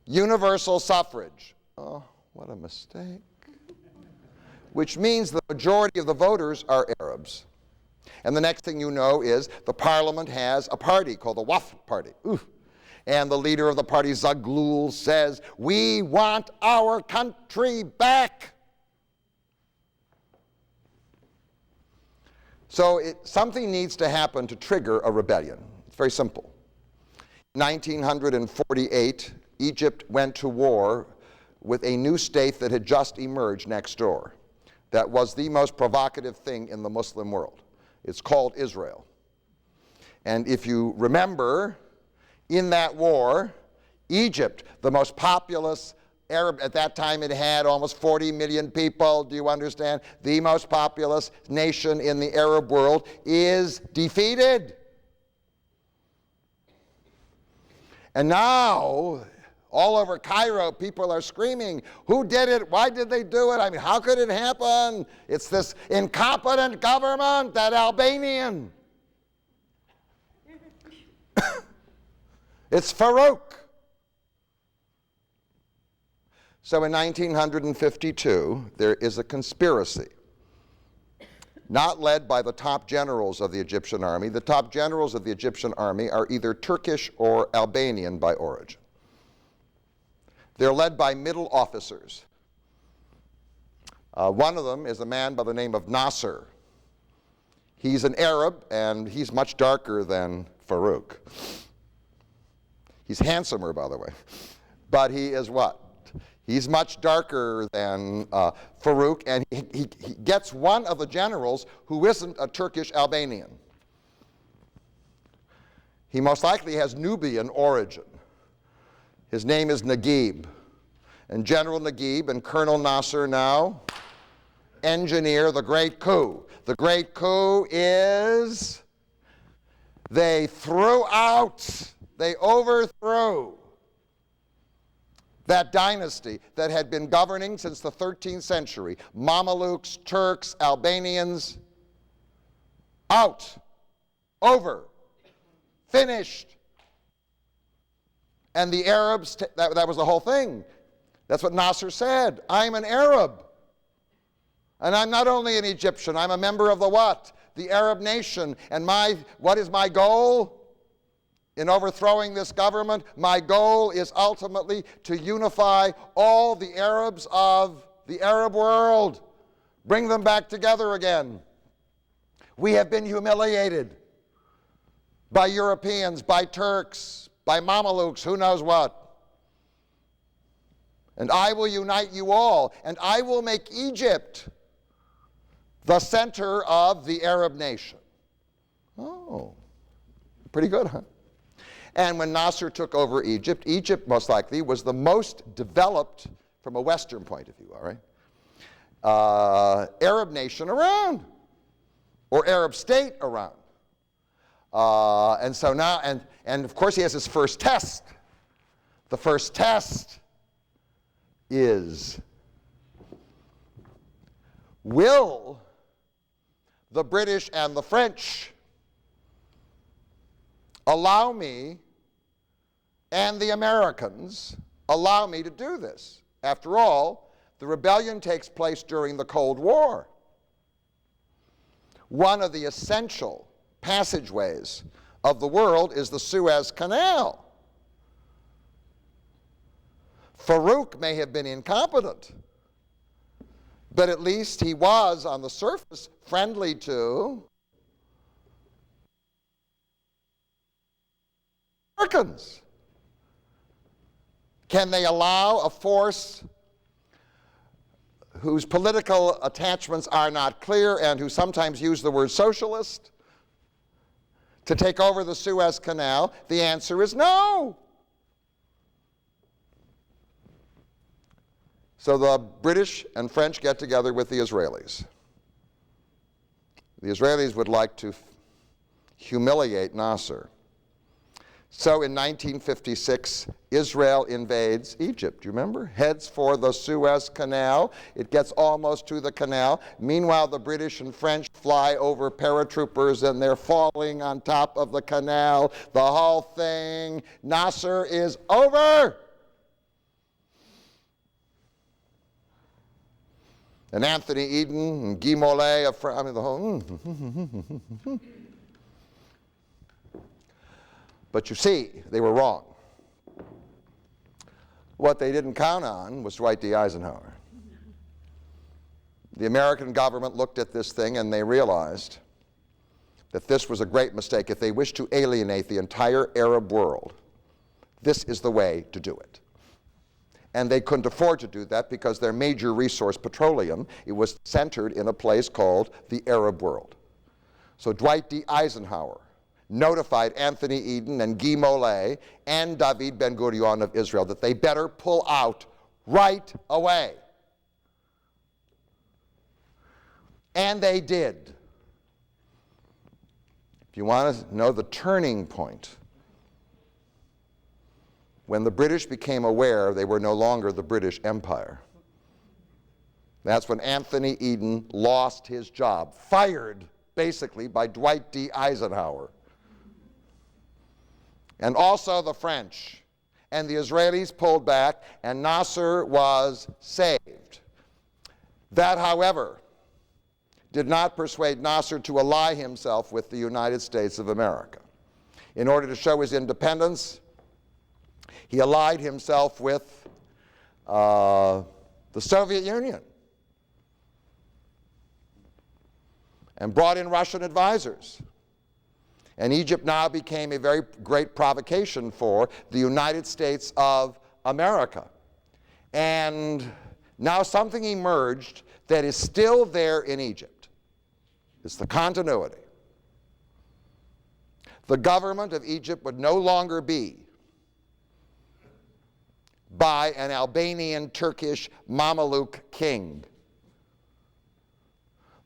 universal suffrage. Oh, what a mistake. Which means the majority of the voters are Arabs. And the next thing you know is the parliament has a party called the Wafd Party. Oof. And the leader of the party, Zaghloul, says, we want our country back. So something needs to happen to trigger a rebellion. It's very simple. 1948, Egypt went to war with a new state that had just emerged next door. That was the most provocative thing in the Muslim world. It's called Israel. And if you remember, in that war, Egypt, the most populous Arab, at that time it had almost 40 million people, do you understand? The most populous nation in the Arab world is defeated. And now, all over Cairo, people are screaming, who did it? Why did they do it? I mean, how could it happen? It's this incompetent government, that Albanian. It's Farouk. So in 1952, there is a conspiracy, not led by the top generals of the Egyptian army. The top generals of the Egyptian army are either Turkish or Albanian by origin. They're led by middle officers. One of them is a man by the name of Nasser. He's an Arab, and he's much darker than Farouk. He's handsomer, by the way. But he is what? He's much darker than Farouk, and he gets one of the generals who isn't a Turkish Albanian. He most likely has Nubian origin. His name is Naguib. And General Naguib and Colonel Nasser now engineer the great coup. The great coup is they overthrew that dynasty that had been governing since the 13th century. Mamelukes, Turks, Albanians, out, over, finished. And the Arabs, that was the whole thing. That's what Nasser said. I'm an Arab. And I'm not only an Egyptian, I'm a member of the what? The Arab nation. And what is my goal? In overthrowing this government, my goal is ultimately to unify all the Arabs of the Arab world. Bring them back together again. We have been humiliated by Europeans, by Turks, by Mamelukes, who knows what. And I will unite you all, and I will make Egypt the center of the Arab nation. Oh, pretty good, huh? And when Nasser took over Egypt, Egypt most likely was the most developed, from a Western point of view, all right, Arab nation around, or Arab state around. And so now, and of course he has his first test. The first test is, will the British and the French allow me, and the Americans allow me to do this? After all, the rebellion takes place during the Cold War. One of the essential passageways of the world is the Suez Canal. Farouk may have been incompetent, but at least he was, on the surface, friendly to Americans. Can they allow a force whose political attachments are not clear and who sometimes use the word socialist to take over the Suez Canal? The answer is no. So the British and French get together with the Israelis. The Israelis would like to humiliate Nasser. So in 1956, Israel invades Egypt. Do you remember? Heads for the Suez Canal. It gets almost to the canal. Meanwhile, the British and French fly over paratroopers, and they're falling on top of the canal. The whole thing. Nasser is over. And Anthony Eden and Guy Mollet, I mean, the whole. But you see, they were wrong. What they didn't count on was Dwight D. Eisenhower. The American government looked at this thing and they realized that this was a great mistake. If they wished to alienate the entire Arab world, this is the way to do it. And they couldn't afford to do that because their major resource, petroleum, it was centered in a place called the Arab world. So Dwight D. Eisenhower notified Anthony Eden and Guy Mollet and David Ben-Gurion of Israel that they better pull out right away. And they did. If you want to know the turning point, when the British became aware they were no longer the British Empire, that's when Anthony Eden lost his job, fired basically by Dwight D. Eisenhower. And also the French and the Israelis pulled back, and Nasser was saved. That, however, did not persuade Nasser to ally himself with the United States of America. In order to show his independence, he allied himself with the Soviet Union and brought in Russian advisors. And Egypt now became a very great provocation for the United States of America. And now something emerged that is still there in Egypt. It's the continuity. The government of Egypt would no longer be by an Albanian Turkish Mameluke king.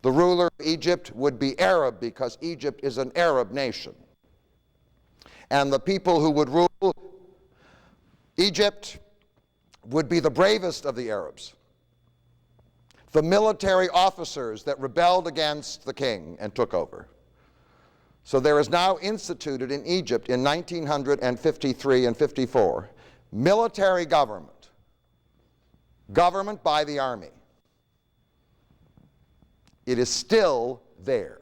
The ruler of Egypt would be Arab because Egypt is an Arab nation. And the people who would rule Egypt would be the bravest of the Arabs, the military officers that rebelled against the king and took over. So there is now instituted in Egypt in 1953 and 54 military government, government by the army. It is still there.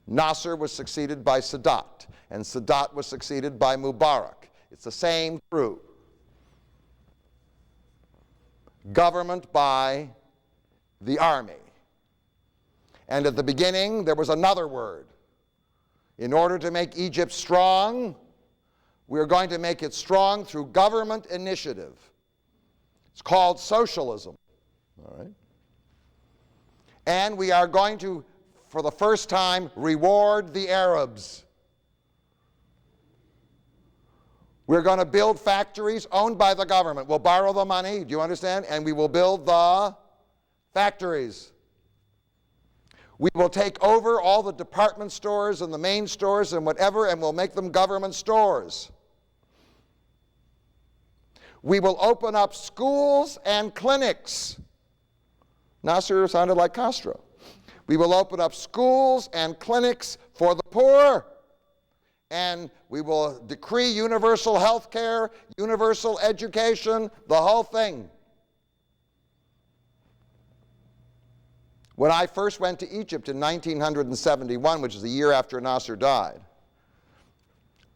Nasser was succeeded by Sadat, and Sadat was succeeded by Mubarak. It's the same crew. Government by the army. And at the beginning, there was another word. In order to make Egypt strong, we're going to make it strong through government initiative. It's called socialism. All right? And we are going to, for the first time, reward the Arabs. We're going to build factories owned by the government. We'll borrow the money, do you understand? And we will build the factories. We will take over all the department stores and the main stores and whatever, and we'll make them government stores. We will open up schools and clinics. Nasser sounded like Castro. We will open up schools and clinics for the poor. And we will decree universal health care, universal education, the whole thing. When I first went to Egypt in 1971, which is the year after Nasser died,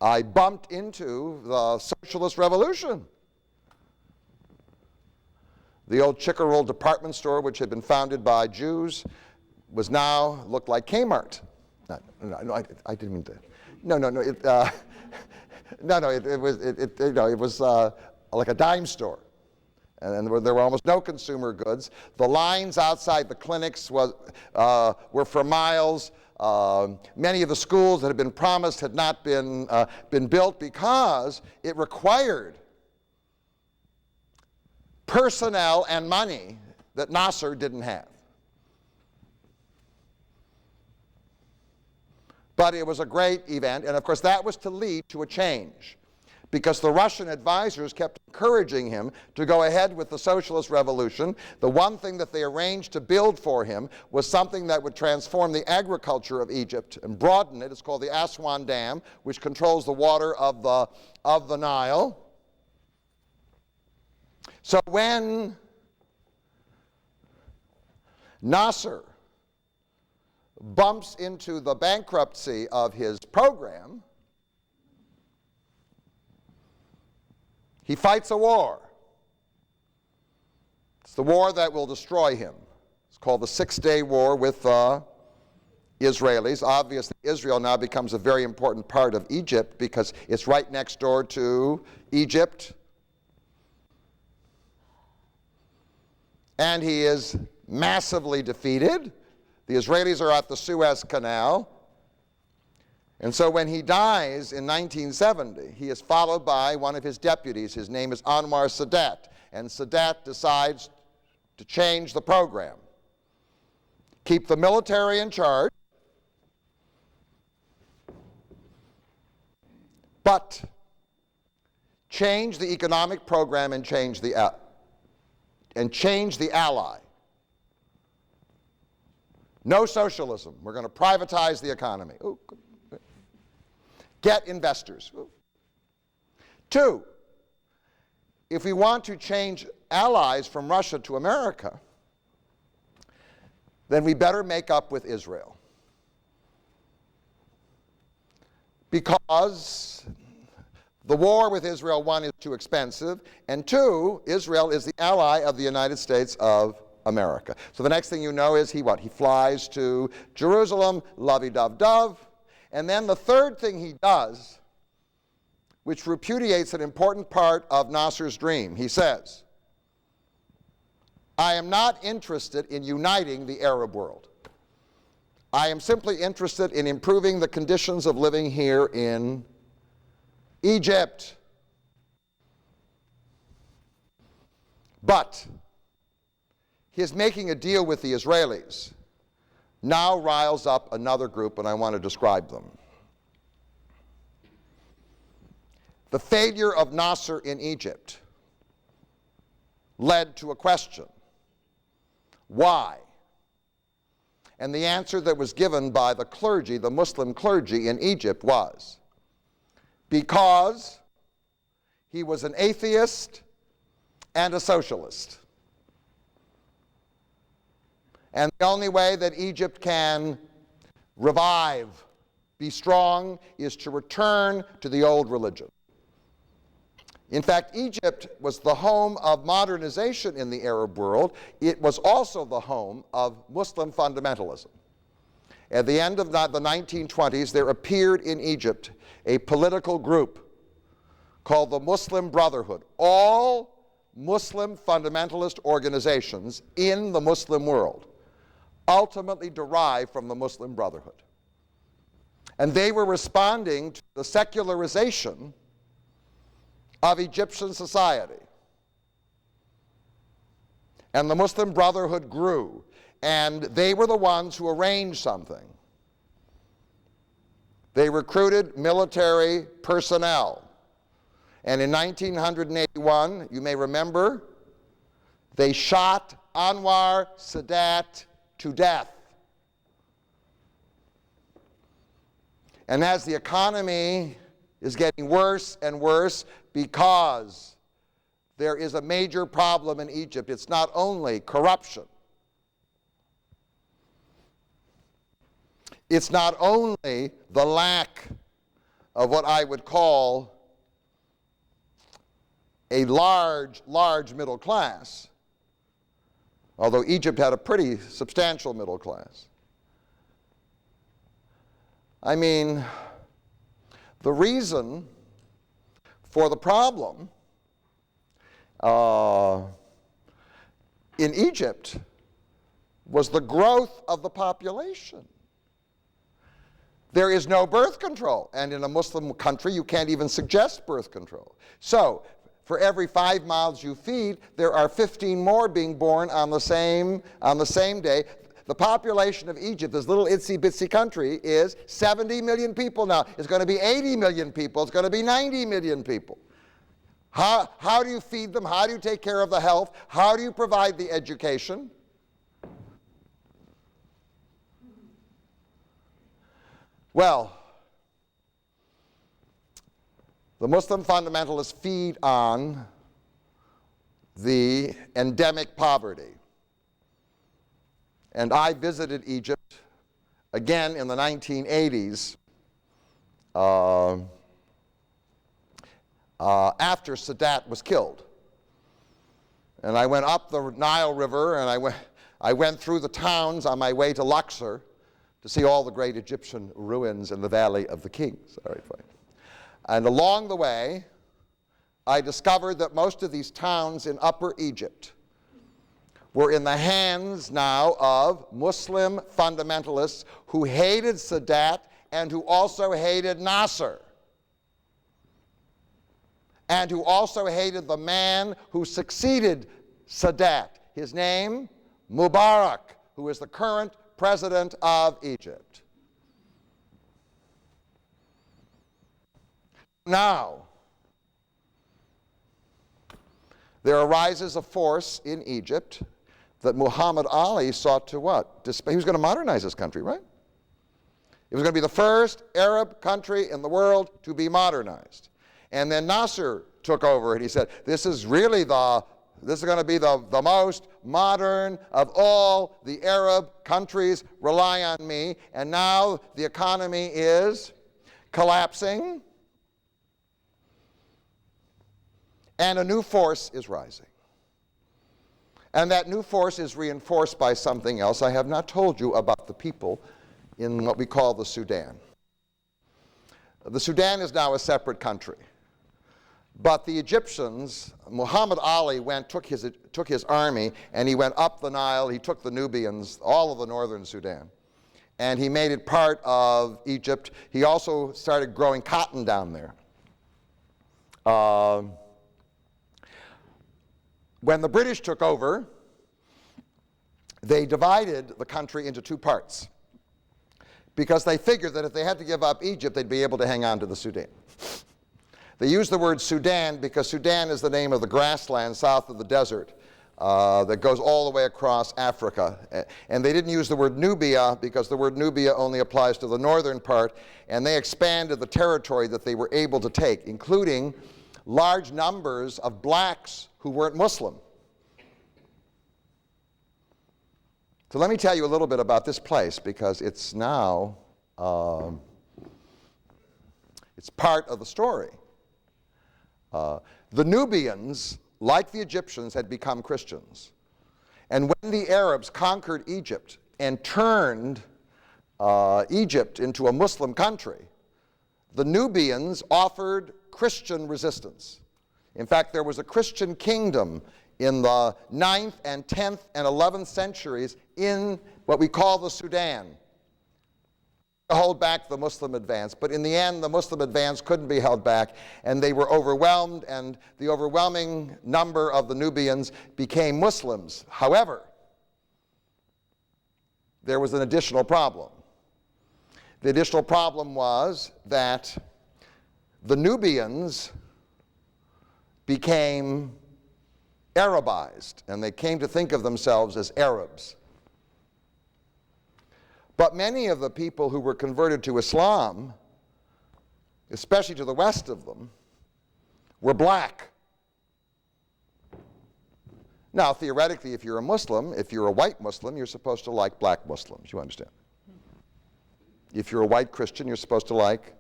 I bumped into the socialist revolution. The old Chickerell department store, which had been founded by Jews, was now looked like Kmart. No, I didn't mean to. No. It was like a dime store, and there were almost no consumer goods. The lines outside the clinics were for miles. Many of the schools that had been promised had not been built because it required personnel and money that Nasser didn't have. But it was a great event, and of course that was to lead to a change, because the Russian advisors kept encouraging him to go ahead with the socialist revolution. The one thing that they arranged to build for him was something that would transform the agriculture of Egypt and broaden it. It's called the Aswan Dam, which controls the water of the Nile. So when Nasser bumps into the bankruptcy of his program, he fights a war. It's the war that will destroy him. It's called the Six-Day War with the Israelis. Obviously, Israel now becomes a very important part of Egypt because it's right next door to Egypt. And he is massively defeated. The Israelis are at the Suez Canal. And so when he dies in 1970, he is followed by one of his deputies. His name is Anwar Sadat. And Sadat decides to change the program. Keep the military in charge, but change the economic program and change the ally. No socialism. We're going to privatize the economy. Ooh. Get investors. Ooh. 2, if we want to change allies from Russia to America, then we better make up with Israel. Because the war with Israel, 1, is too expensive, and 2, Israel is the ally of the United States of America. So the next thing you know is he flies to Jerusalem, lovey-dove-dove, and then the third thing he does, which repudiates an important part of Nasser's dream, he says, I am not interested in uniting the Arab world. I am simply interested in improving the conditions of living here in Egypt. But his making a deal with the Israelis now riles up another group, and I want to describe them. The failure of Nasser in Egypt led to a question. Why? And the answer that was given by the clergy, the Muslim clergy in Egypt, was because he was an atheist and a socialist. And the only way that Egypt can revive, be strong, is to return to the old religion. In fact, Egypt was the home of modernization in the Arab world. It was also the home of Muslim fundamentalism. At the end of the 1920s, there appeared in Egypt a political group called the Muslim Brotherhood. All Muslim fundamentalist organizations in the Muslim world ultimately derived from the Muslim Brotherhood. And they were responding to the secularization of Egyptian society. And the Muslim Brotherhood grew, and they were the ones who arranged something. They recruited military personnel. And in 1981, you may remember, they shot Anwar Sadat to death. And as the economy is getting worse and worse because there is a major problem in Egypt, it's not only corruption, it's not only the lack of what I would call a large middle class, although Egypt had a pretty substantial middle class. I mean, the reason for the problem in Egypt was the growth of the population. There is no birth control, and in a Muslim country you can't even suggest birth control. So, for every 5 mouths you feed, there are 15 more being born on the same day. The population of Egypt, this little itsy-bitsy country, is 70 million people now. It's going to be 80 million people. It's going to be 90 million people. How do you feed them? How do you take care of the health? How do you provide the education? Well, the Muslim fundamentalists feed on the endemic poverty. And I visited Egypt again in the 1980s after Sadat was killed. And I went up the Nile River and I went through the towns on my way to Luxor to see all the great Egyptian ruins in the Valley of the Kings. All right, fine. And along the way, I discovered that most of these towns in Upper Egypt were in the hands now of Muslim fundamentalists who hated Sadat and who also hated Nasser, and who also hated the man who succeeded Sadat. His name, Mubarak, who is the current president of Egypt. Now, there arises a force in Egypt that Muhammad Ali sought to what? He was going to modernize this country, right? It was going to be the first Arab country in the world to be modernized. And then Nasser took over and he said, this is going to be the most modern of all the Arab countries. Rely on me. And now the economy is collapsing. And a new force is rising. And that new force is reinforced by something else. I have not told you about the people in what we call the Sudan. The Sudan is now a separate country. But the Egyptians, Muhammad Ali took his army, and he went up the Nile. He took the Nubians, all of the northern Sudan, and he made it part of Egypt. He also started growing cotton down there. When the British took over, they divided the country into two parts because they figured that if they had to give up Egypt, they'd be able to hang on to the Sudan. They used the word Sudan because Sudan is the name of the grassland south of the desert that goes all the way across Africa. And they didn't use the word Nubia because the word Nubia only applies to the northern part, and they expanded the territory that they were able to take, including large numbers of blacks who weren't Muslim. So let me tell you a little bit about this place because it's now, it's part of the story. The Nubians, like the Egyptians, had become Christians. And when the Arabs conquered Egypt and turned Egypt into a Muslim country, the Nubians offered Christian resistance. In fact, there was a Christian kingdom in the 9th and 10th and 11th centuries in what we call the Sudan to hold back the Muslim advance. But in the end, the Muslim advance couldn't be held back, and they were overwhelmed, and the overwhelming number of the Nubians became Muslims. However, there was an additional problem. The additional problem was that the Nubians became Arabized, and they came to think of themselves as Arabs. But many of the people who were converted to Islam, especially to the west of them, were black. Now, theoretically, if you're a Muslim, if you're a white Muslim, you're supposed to like black Muslims, you understand? If you're a white Christian, you're supposed to like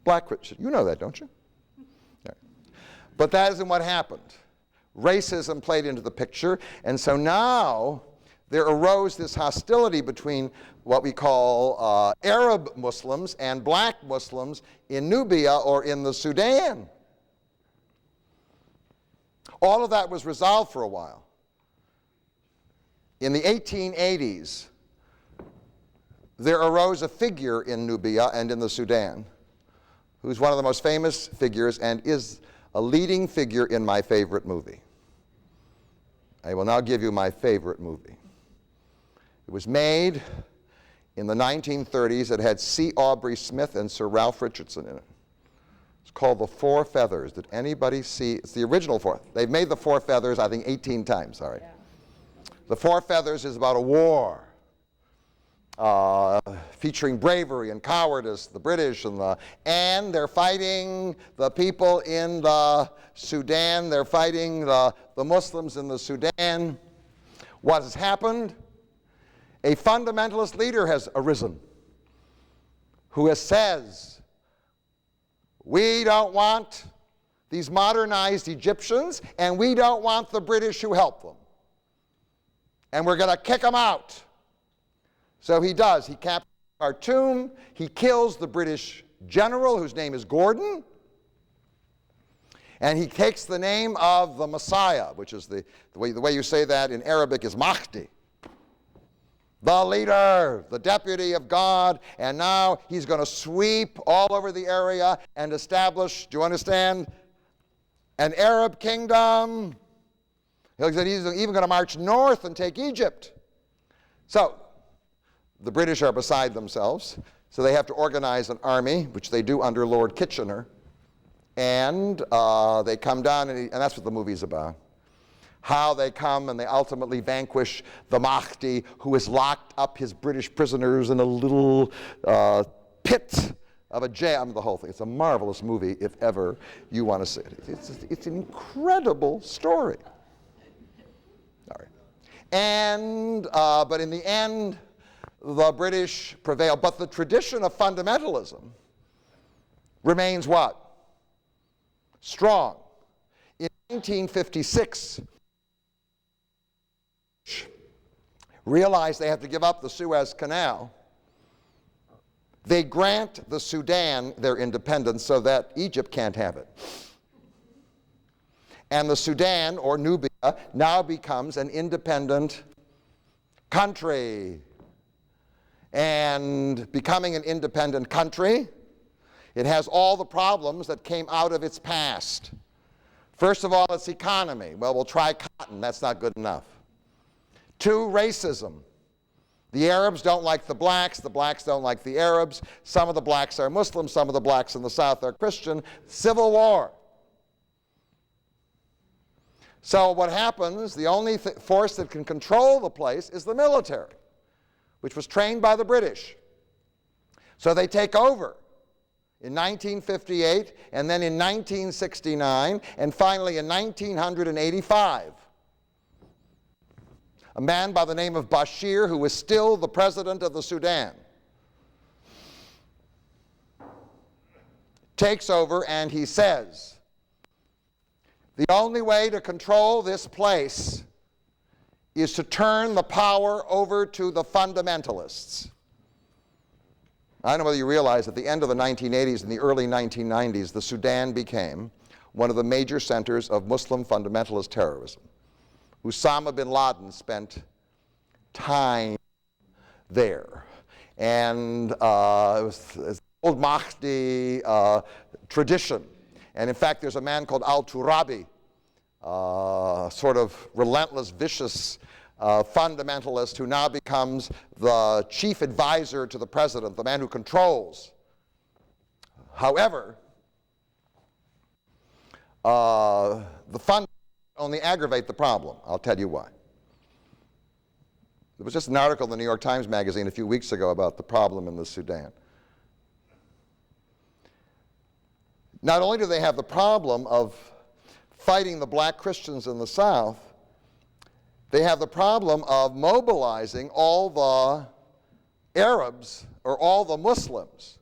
black Christians. You know that, don't you? Right. But that isn't what happened. Racism played into the picture, and so now there arose this hostility between what we call Arab Muslims and black Muslims in Nubia or in the Sudan. All of that was resolved for a while. In the 1880s, there arose a figure in Nubia and in the Sudan who's one of the most famous figures and is a leading figure in my favorite movie. I will now give you my favorite movie. It was made in the 1930s. It had C. Aubrey Smith and Sir Ralph Richardson in it. It's called The Four Feathers. Did anybody see? It's the original four. They've made The Four Feathers, I think, 18 times. Sorry. Yeah. The Four Feathers is about a war featuring bravery and cowardice, the British, and they're fighting the people in the Sudan. They're fighting the Muslims in the Sudan. What has happened? A fundamentalist leader has arisen who says, we don't want these modernized Egyptians, and we don't want the British who help them. And we're going to kick them out. So he does. He captures Khartoum. He kills the British general whose name is Gordon. And he takes the name of the Messiah, which is the way you say that in Arabic is Mahdi. The leader, the deputy of God, and now he's going to sweep all over the area and establish, do you understand, an Arab kingdom. He's even going to march north and take Egypt. So the British are beside themselves, so they have to organize an army, which they do under Lord Kitchener, and they come down, and that's what the movie's about. How they come and they ultimately vanquish the Mahdi, who has locked up his British prisoners in a little pit of a jail. I mean, the whole thing. It's a marvelous movie if ever you want to see it. It's an incredible story. All right. And, but in the end, the British prevail. But the tradition of fundamentalism remains what? Strong. In 1956, realize they have to give up the Suez Canal. They grant the Sudan their independence so that Egypt can't have it. And the Sudan, or Nubia, now becomes an independent country. And becoming an independent country, it has all the problems that came out of its past. First of all, its economy. Well, we'll try cotton. That's not good enough. 2, racism. The Arabs don't like the blacks don't like the Arabs. Some of the blacks are Muslim, some of the blacks in the South are Christian. Civil war. So what happens, the only force that can control the place is the military, which was trained by the British. So they take over in 1958, and then in 1969, and finally in 1985. A man by the name of Bashir, who is still the president of the Sudan, takes over and he says, the only way to control this place is to turn the power over to the fundamentalists. I don't know whether you realize at the end of the 1980s and the early 1990s, the Sudan became one of the major centers of Muslim fundamentalist terrorism. Osama bin Laden spent time there. And it was the old Mahdi tradition. And in fact, there's a man called al-Turabi, sort of relentless, vicious fundamentalist who now becomes the chief advisor to the president, the man who controls. However, the fundamentalists only aggravate the problem. I'll tell you why. There was just an article in the New York Times Magazine a few weeks ago about the problem in the Sudan. Not only do they have the problem of fighting the black Christians in the South, they have the problem of mobilizing all the Arabs or all the Muslims.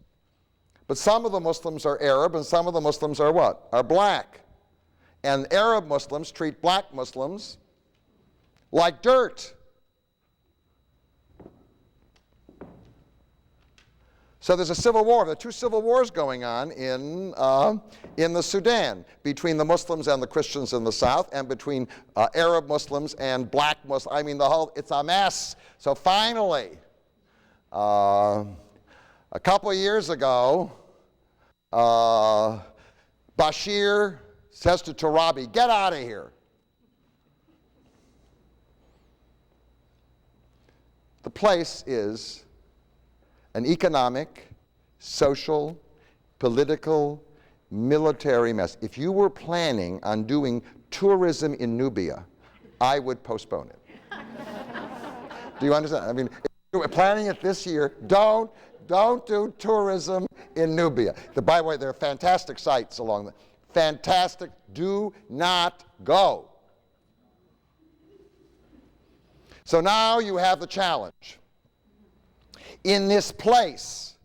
But some of the Muslims are Arab and some of the Muslims are what? Are black. And Arab Muslims treat black Muslims like dirt. So there's a civil war. There are 2 civil wars going on in the Sudan, between the Muslims and the Christians in the south, and between Arab Muslims and black Muslims. I mean, it's a mess. So finally, a couple of years ago, Bashir says to Turabi, get out of here. The place is an economic, social, political, military mess. If you were planning on doing tourism in Nubia, I would postpone it. Do you understand? I mean, if you're planning it this year, don't do tourism in Nubia. By the way, there are fantastic sites along the fantastic. Do not go. So now you have the challenge. In this place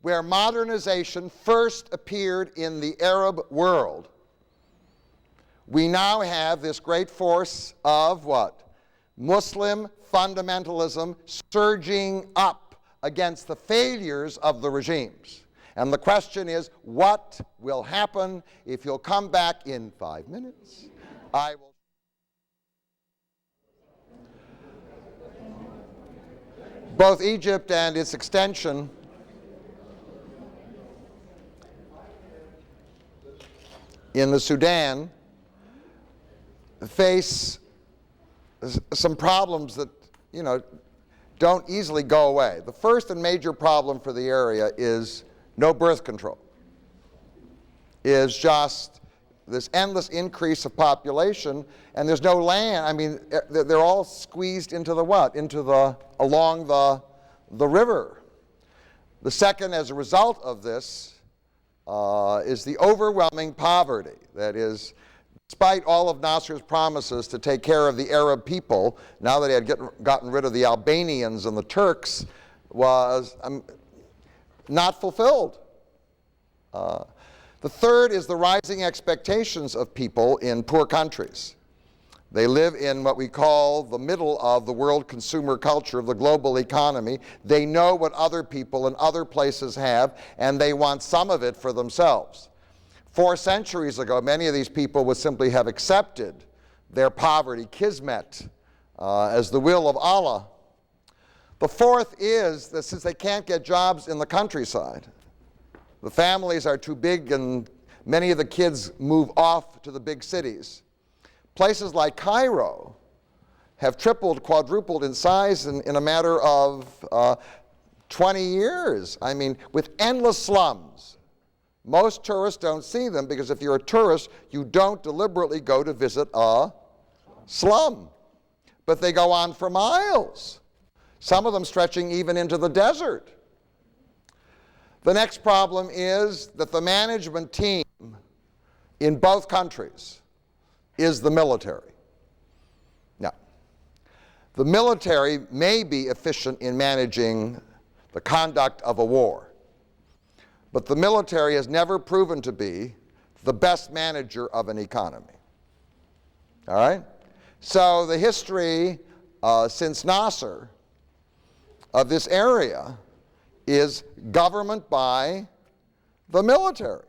where modernization first appeared in the Arab world, we now have this great force of what? Muslim fundamentalism surging up against the failures of the regimes. And the question is, what will happen? If you'll come back in 5 minutes, I will. Both Egypt and its extension in the Sudan face some problems that, don't easily go away. The first and major problem for the area is no birth control. Is just this endless increase of population, and there's no land. I mean, they're all squeezed into the what? Along the river. The second, as a result of this, is the overwhelming poverty. That is, despite all of Nasser's promises to take care of the Arab people, now that he had gotten rid of the Albanians and the Turks, was not fulfilled. The third is the rising expectations of people in poor countries. They live in what we call the middle of the world consumer culture of the global economy. They know what other people in other places have, and they want some of it for themselves. 4 centuries ago, many of these people would simply have accepted their poverty, kismet, as the will of Allah. The fourth is that since they can't get jobs in the countryside, the families are too big and many of the kids move off to the big cities. Places like Cairo have tripled, quadrupled in size in a matter of 20 years. I mean, with endless slums. Most tourists don't see them because if you're a tourist, you don't deliberately go to visit a slum. But they go on for miles, some of them stretching even into the desert. The next problem is that the management team in both countries is the military. Now, the military may be efficient in managing the conduct of a war, but the military has never proven to be the best manager of an economy. All right? So the history since Nasser of this area is government by the military.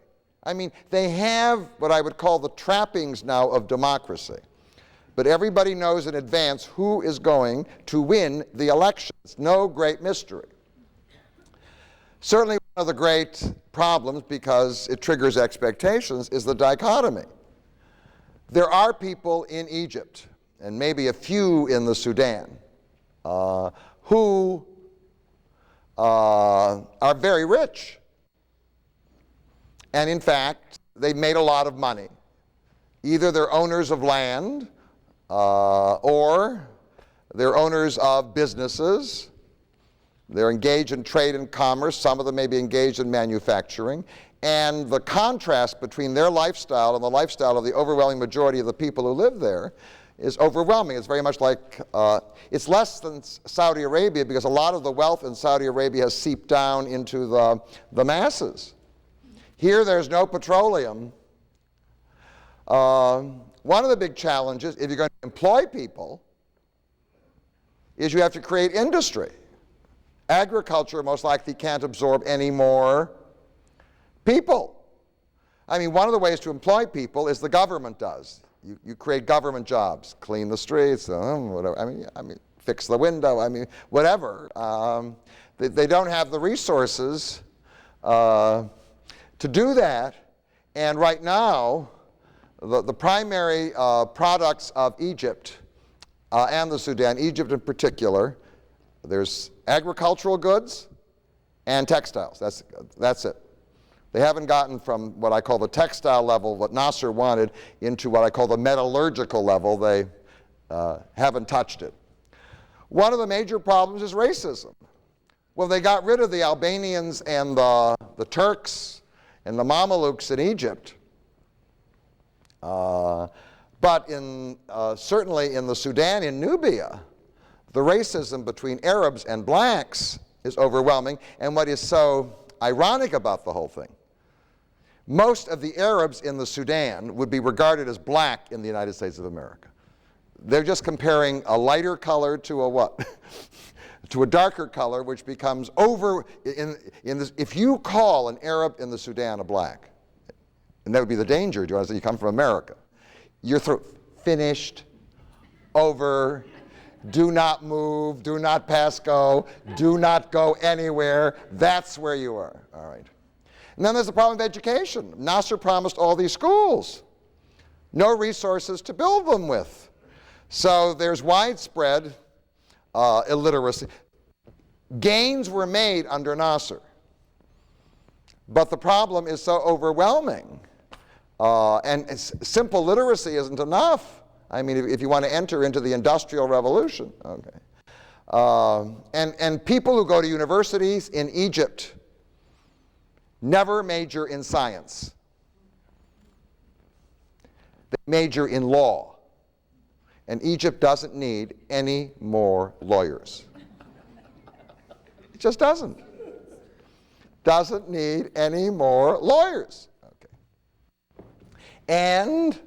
I mean, they have what I would call the trappings now of democracy. But everybody knows in advance who is going to win the elections. No great mystery. Certainly one of the great problems, because it triggers expectations, is the dichotomy. There are people in Egypt, and maybe a few in the Sudan, who are very rich. And in fact, they've made a lot of money. Either they're owners of land, or they're owners of businesses. They're engaged in trade and commerce. Some of them may be engaged in manufacturing. And the contrast between their lifestyle and the lifestyle of the overwhelming majority of the people who live there is overwhelming. It's very much like, it's less than Saudi Arabia because a lot of the wealth in Saudi Arabia has seeped down into the masses. Here there's no petroleum. One of the big challenges, if you're going to employ people, is you have to create industry. Agriculture most likely can't absorb any more people. I mean, one of the ways to employ people is the government does. You create government jobs, clean the streets, whatever. I mean, fix the window. I mean, whatever. They don't have the resources to do that. And right now, the primary products of Egypt and the Sudan, Egypt in particular, there's agricultural goods and textiles. That's it. They haven't gotten from what I call the textile level, what Nasser wanted, into what I call the metallurgical level. They haven't touched it. One of the major problems is racism. Well, they got rid of the Albanians and the Turks and the Mamelukes in Egypt. But certainly in the Sudan, in Nubia, the racism between Arabs and blacks is overwhelming. And what is so ironic about the whole thing, most of the Arabs in the Sudan would be regarded as black in the United States of America. They're just comparing a lighter color to a what? to a darker color, which becomes over in this. If you call an Arab in the Sudan a black, and that would be the danger, you come from America, you're finished, over, do not move, do not pass go, do not go anywhere. That's where you are. All right. And then there's the problem of education. Nasser promised all these schools, no resources to build them with. So there's widespread illiteracy. Gains were made under Nasser, but the problem is so overwhelming. And simple literacy isn't enough. I mean, if you want to enter into the Industrial Revolution, okay. And people who go to universities in Egypt never major in science. They major in law. And Egypt doesn't need any more lawyers. It just doesn't. Doesn't need any more lawyers. Okay. And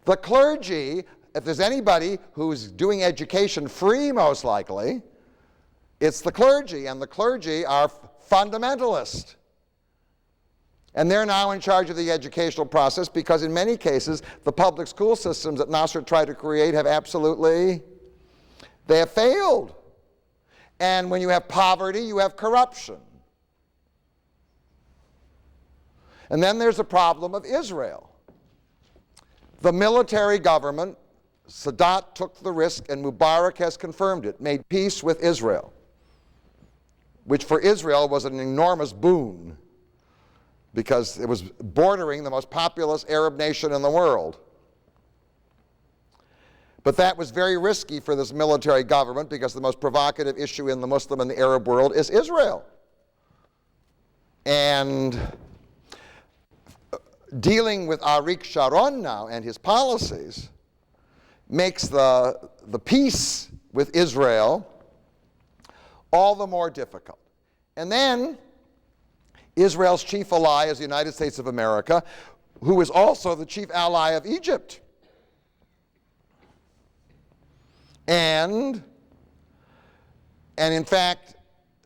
the clergy, if there's anybody who's doing education free, most likely, it's the clergy, and the clergy are fundamentalist. And they're now in charge of the educational process because in many cases, the public school systems that Nasser tried to create have they have failed. And when you have poverty, you have corruption. And then there's the problem of Israel. The military government, Sadat took the risk, and Mubarak has confirmed it, made peace with Israel, which for Israel was an enormous boon because it was bordering the most populous Arab nation in the world. But that was very risky for this military government because the most provocative issue in the Muslim and the Arab world is Israel. And dealing with Arik Sharon now and his policies makes the peace with Israel all the more difficult. And then Israel's chief ally is the United States of America, who is also the chief ally of Egypt. And in fact,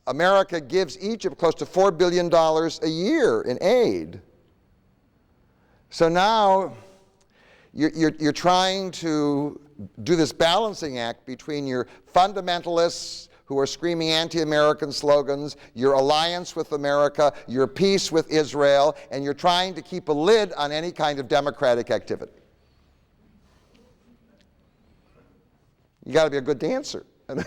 America gives Egypt close to $4 billion a year in aid. So now you're trying to do this balancing act between your fundamentalists who are screaming anti-American slogans, your alliance with America, your peace with Israel, and you're trying to keep a lid on any kind of democratic activity. You got to be a good dancer. You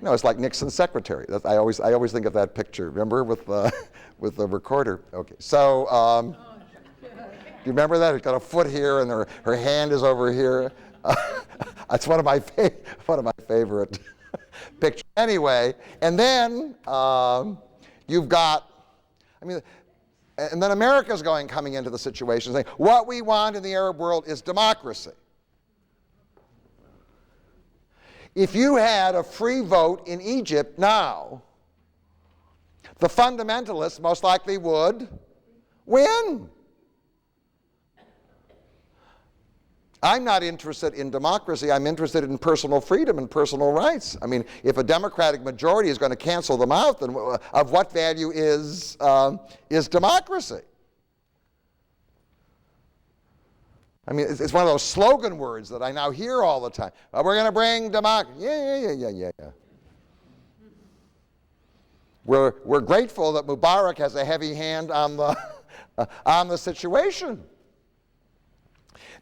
know, it's like Nixon's secretary. I always think of that picture. Remember with the recorder. Okay, so do you remember that? She's got a foot here and her hand is over here. That's one of my favorite pictures. Anyway, and then you've got, and then America's coming into the situation saying, what we want in the Arab world is democracy. If you had a free vote in Egypt now, the fundamentalists most likely would win. I'm not interested in democracy. I'm interested in personal freedom and personal rights. I mean, if a Democratic majority is going to cancel them out, then of what value is democracy? I mean, it's one of those slogan words that I now hear all the time. We're going to bring democracy. Yeah. We're grateful that Mubarak has a heavy hand on the situation.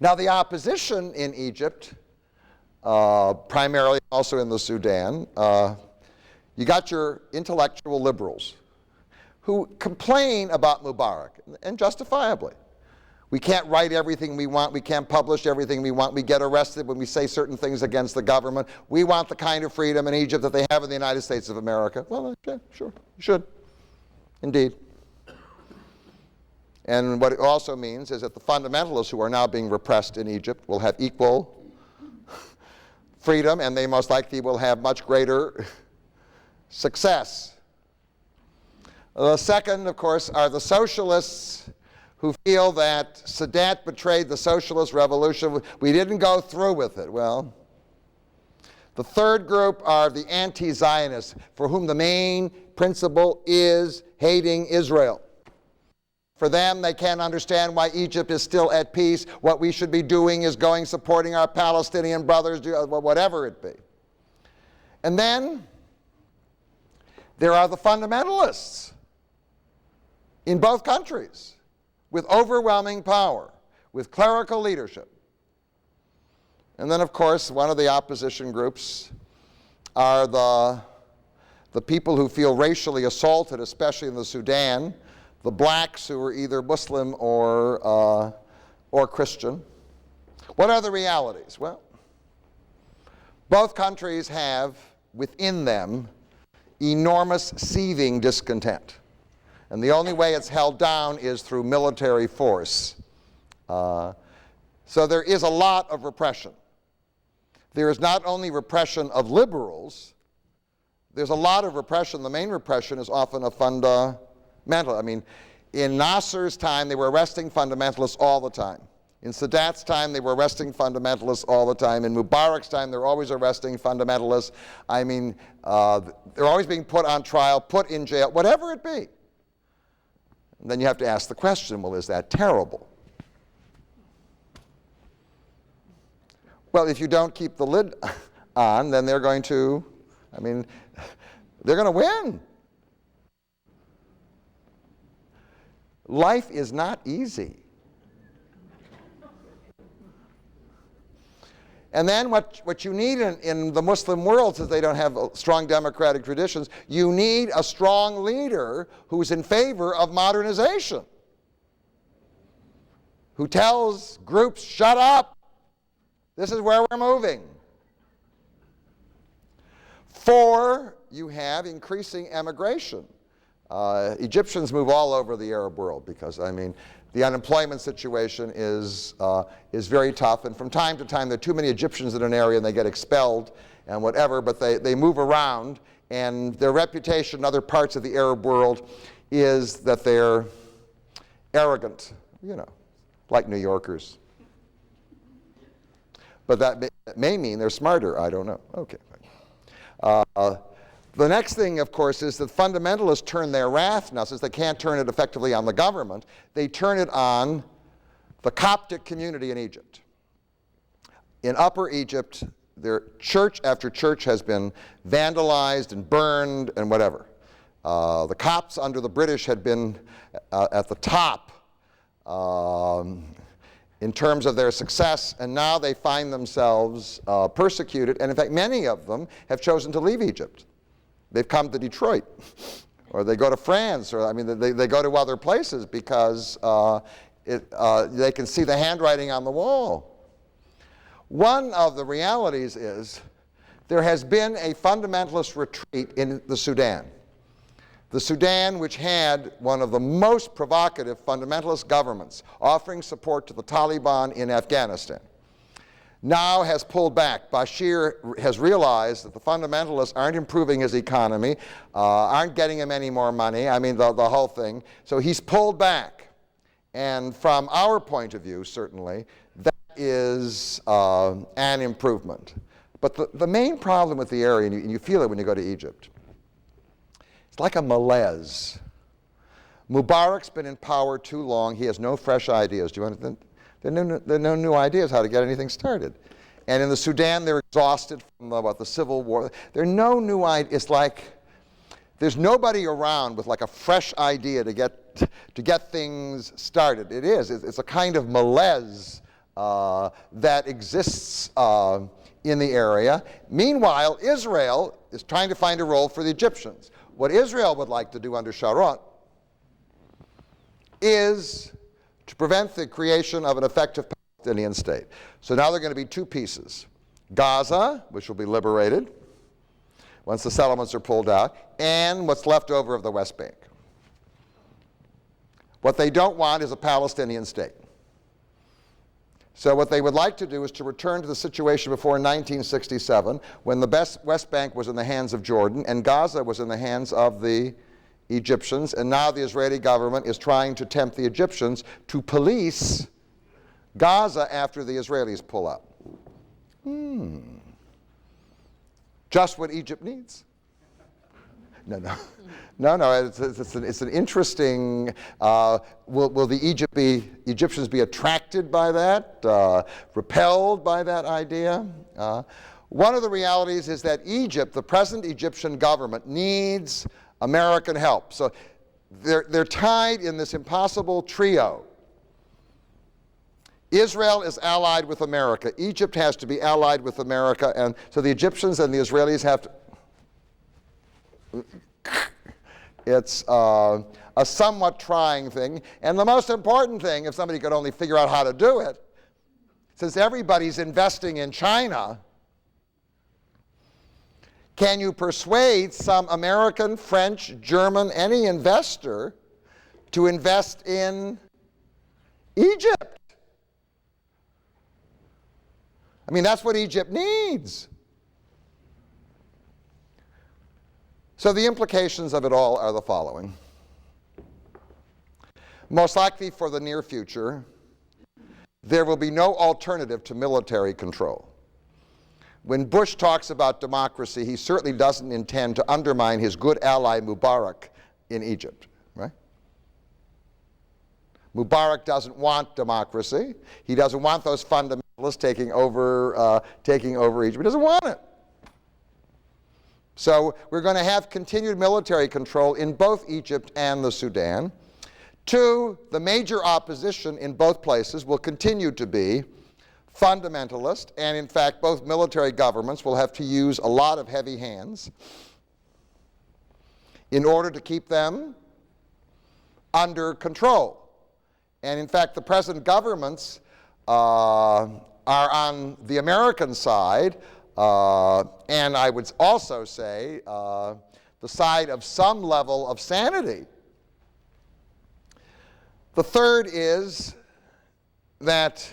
Now, the opposition in Egypt, primarily also in the Sudan, you got your intellectual liberals who complain about Mubarak, and justifiably. We can't write everything we want. We can't publish everything we want. We get arrested when we say certain things against the government. We want the kind of freedom in Egypt that they have in the United States of America. Well, yeah, sure, you should, indeed. And what it also means is that the fundamentalists who are now being repressed in Egypt will have equal freedom, and they most likely will have much greater success. The second, of course, are the socialists who feel that Sadat betrayed the socialist revolution. We didn't go through with it. Well, The third group are the anti-Zionists, for whom the main principle is hating Israel. For them, they can't understand why Egypt is still at peace. What we should be doing is going, supporting our Palestinian brothers, whatever it be. And then there are the fundamentalists in both countries with overwhelming power, with clerical leadership. And then, of course, one of the opposition groups are the people who feel racially assaulted, especially in the Sudan, the blacks who are either Muslim or Christian. What are the realities? Well, both countries have within them enormous seething discontent. And the only way it's held down is through military force. So there is a lot of repression. There is not only repression of liberals, there's a lot of repression. The main repression is often a fundamental. I mean, in Nasser's time, they were arresting fundamentalists all the time. In Sadat's time, they were arresting fundamentalists all the time. In Mubarak's time, they're always arresting fundamentalists. I mean, they're always being put on trial, put in jail, whatever it be. And then you have to ask the question, well, is that terrible? Well, if you don't keep the lid on, then they're going to, they're going to win. Life is not easy. And then what you need in the Muslim world, since they don't have strong democratic traditions, you need a strong leader who's in favor of modernization, who tells groups, shut up, this is where we're moving. 4, you have increasing emigration. Egyptians move all over the Arab world because, the unemployment situation is very tough, and from time to time there are too many Egyptians in an area and they get expelled and whatever, but they move around, and their reputation in other parts of the Arab world is that they're arrogant, like New Yorkers. But that may mean they're smarter, I don't know. Okay. The next thing, of course, is that fundamentalists turn their wrath now, since they can't turn it effectively on the government, they turn it on the Coptic community in Egypt. In Upper Egypt, church after church has been vandalized and burned and whatever. The Copts under the British had been at the top in terms of their success, and now they find themselves persecuted, and in fact many of them have chosen to leave Egypt. They've come to Detroit, or they go to France, or they go to other places because they can see the handwriting on the wall. One of the realities is there has been a fundamentalist retreat in the Sudan. The Sudan, which had one of the most provocative fundamentalist governments offering support to the Taliban in Afghanistan, now has pulled back. Bashir has realized that the fundamentalists aren't improving his economy, aren't getting him any more money, the whole thing. So he's pulled back. And from our point of view, certainly, that is an improvement. But the main problem with the area, and you feel it when you go to Egypt, it's like a malaise. Mubarak's been in power too long. He has no fresh ideas. Do you understand? There are no new ideas how to get anything started. And in the Sudan, they're exhausted from the Civil War. There are no new ideas. It's like there's nobody around with like a fresh idea to get things started. It's a kind of malaise that exists in the area. Meanwhile, Israel is trying to find a role for the Egyptians. What Israel would like to do under Sharon is to prevent the creation of an effective Palestinian state. So now there are going to be 2 pieces. Gaza, which will be liberated once the settlements are pulled out, and what's left over of the West Bank. What they don't want is a Palestinian state. So what they would like to do is to return to the situation before 1967, when the West Bank was in the hands of Jordan and Gaza was in the hands of the Egyptians, and now the Israeli government is trying to tempt the Egyptians to police Gaza after the Israelis pull out. just what Egypt needs. No. It's an interesting. Will the Egyptians be attracted by that, repelled by that idea? One of the realities is that Egypt, the present Egyptian government, needs American help. So they're tied in this impossible trio. Israel is allied with America. Egypt has to be allied with America, and so the Egyptians and the Israelis have to. It's a somewhat trying thing. And the most important thing, if somebody could only figure out how to do it, since everybody's investing in China, can you persuade some American, French, German, any investor to invest in Egypt? I mean, that's what Egypt needs. So the implications of it all are the following. Most likely for the near future, there will be no alternative to military control. When Bush talks about democracy, he certainly doesn't intend to undermine his good ally Mubarak in Egypt, right? Mubarak doesn't want democracy. He doesn't want those fundamentalists taking over Egypt. He doesn't want it. So we're going to have continued military control in both Egypt and the Sudan. Two, the major opposition in both places will continue to be fundamentalist, and in fact both military governments will have to use a lot of heavy hands in order to keep them under control. And in fact the present governments are on the American side, and I would also say the side of some level of sanity. The third is that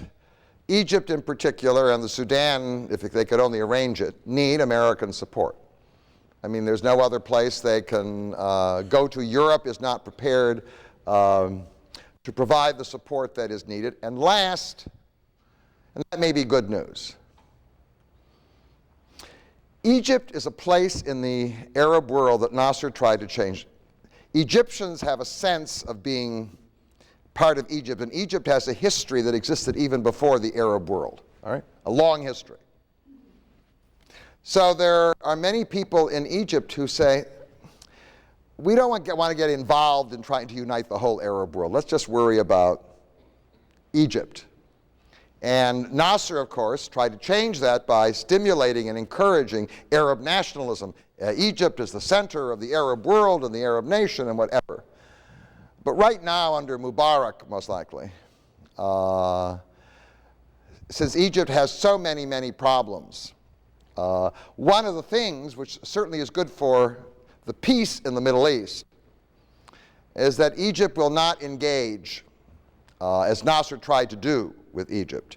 Egypt in particular, and the Sudan, if they could only arrange it, need American support. I mean, there's no other place they can go to. Europe is not prepared to provide the support that is needed. And last, and that may be good news, Egypt is a place in the Arab world that Nasser tried to change. Egyptians have a sense of being part of Egypt, and Egypt has a history that existed even before the Arab world, all right? A long history. So there are many people in Egypt who say, we don't want to get involved in trying to unite the whole Arab world. Let's just worry about Egypt. And Nasser, of course, tried to change that by stimulating and encouraging Arab nationalism. Egypt is the center of the Arab world and the Arab nation and whatever. But right now, under Mubarak, most likely, since Egypt has so many, many problems, one of the things which certainly is good for the peace in the Middle East is that Egypt will not engage, as Nasser tried to do with Egypt,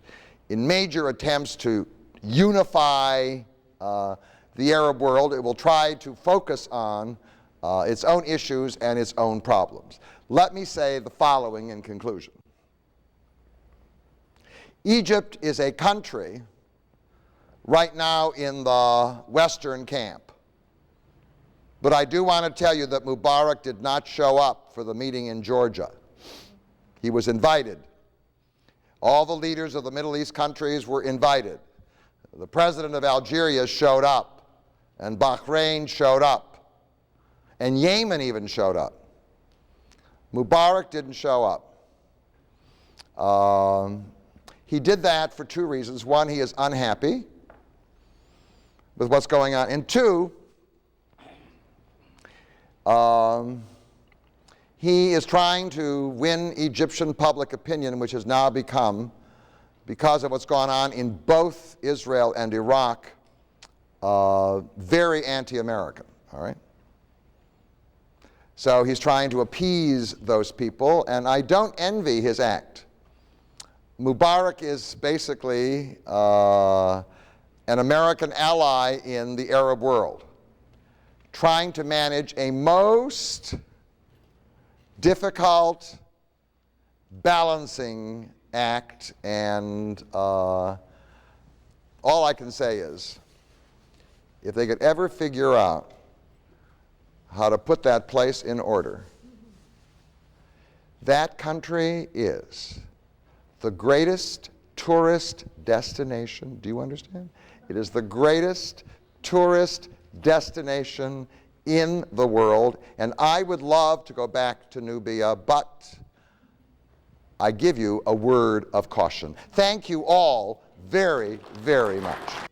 in major attempts to unify the Arab world. It will try to focus on its own issues and its own problems. Let me say the following in conclusion. Egypt is a country right now in the Western camp. But I do want to tell you that Mubarak did not show up for the meeting in Georgia. He was invited. All the leaders of the Middle East countries were invited. The president of Algeria showed up, and Bahrain showed up, and Yemen even showed up. Mubarak didn't show up. He did that for two reasons. One, he is unhappy with what's going on. And two, he is trying to win Egyptian public opinion, which has now become, because of what's gone on in both Israel and Iraq, very anti-American, all right? So he's trying to appease those people, and I don't envy his act. Mubarak is basically an American ally in the Arab world, trying to manage a most difficult balancing act, and all I can say is if they could ever figure out how to put that place in order, that country is the greatest tourist destination. Do you understand? It is the greatest tourist destination in the world, and I would love to go back to Nubia, but I give you a word of caution. Thank you all very, very much.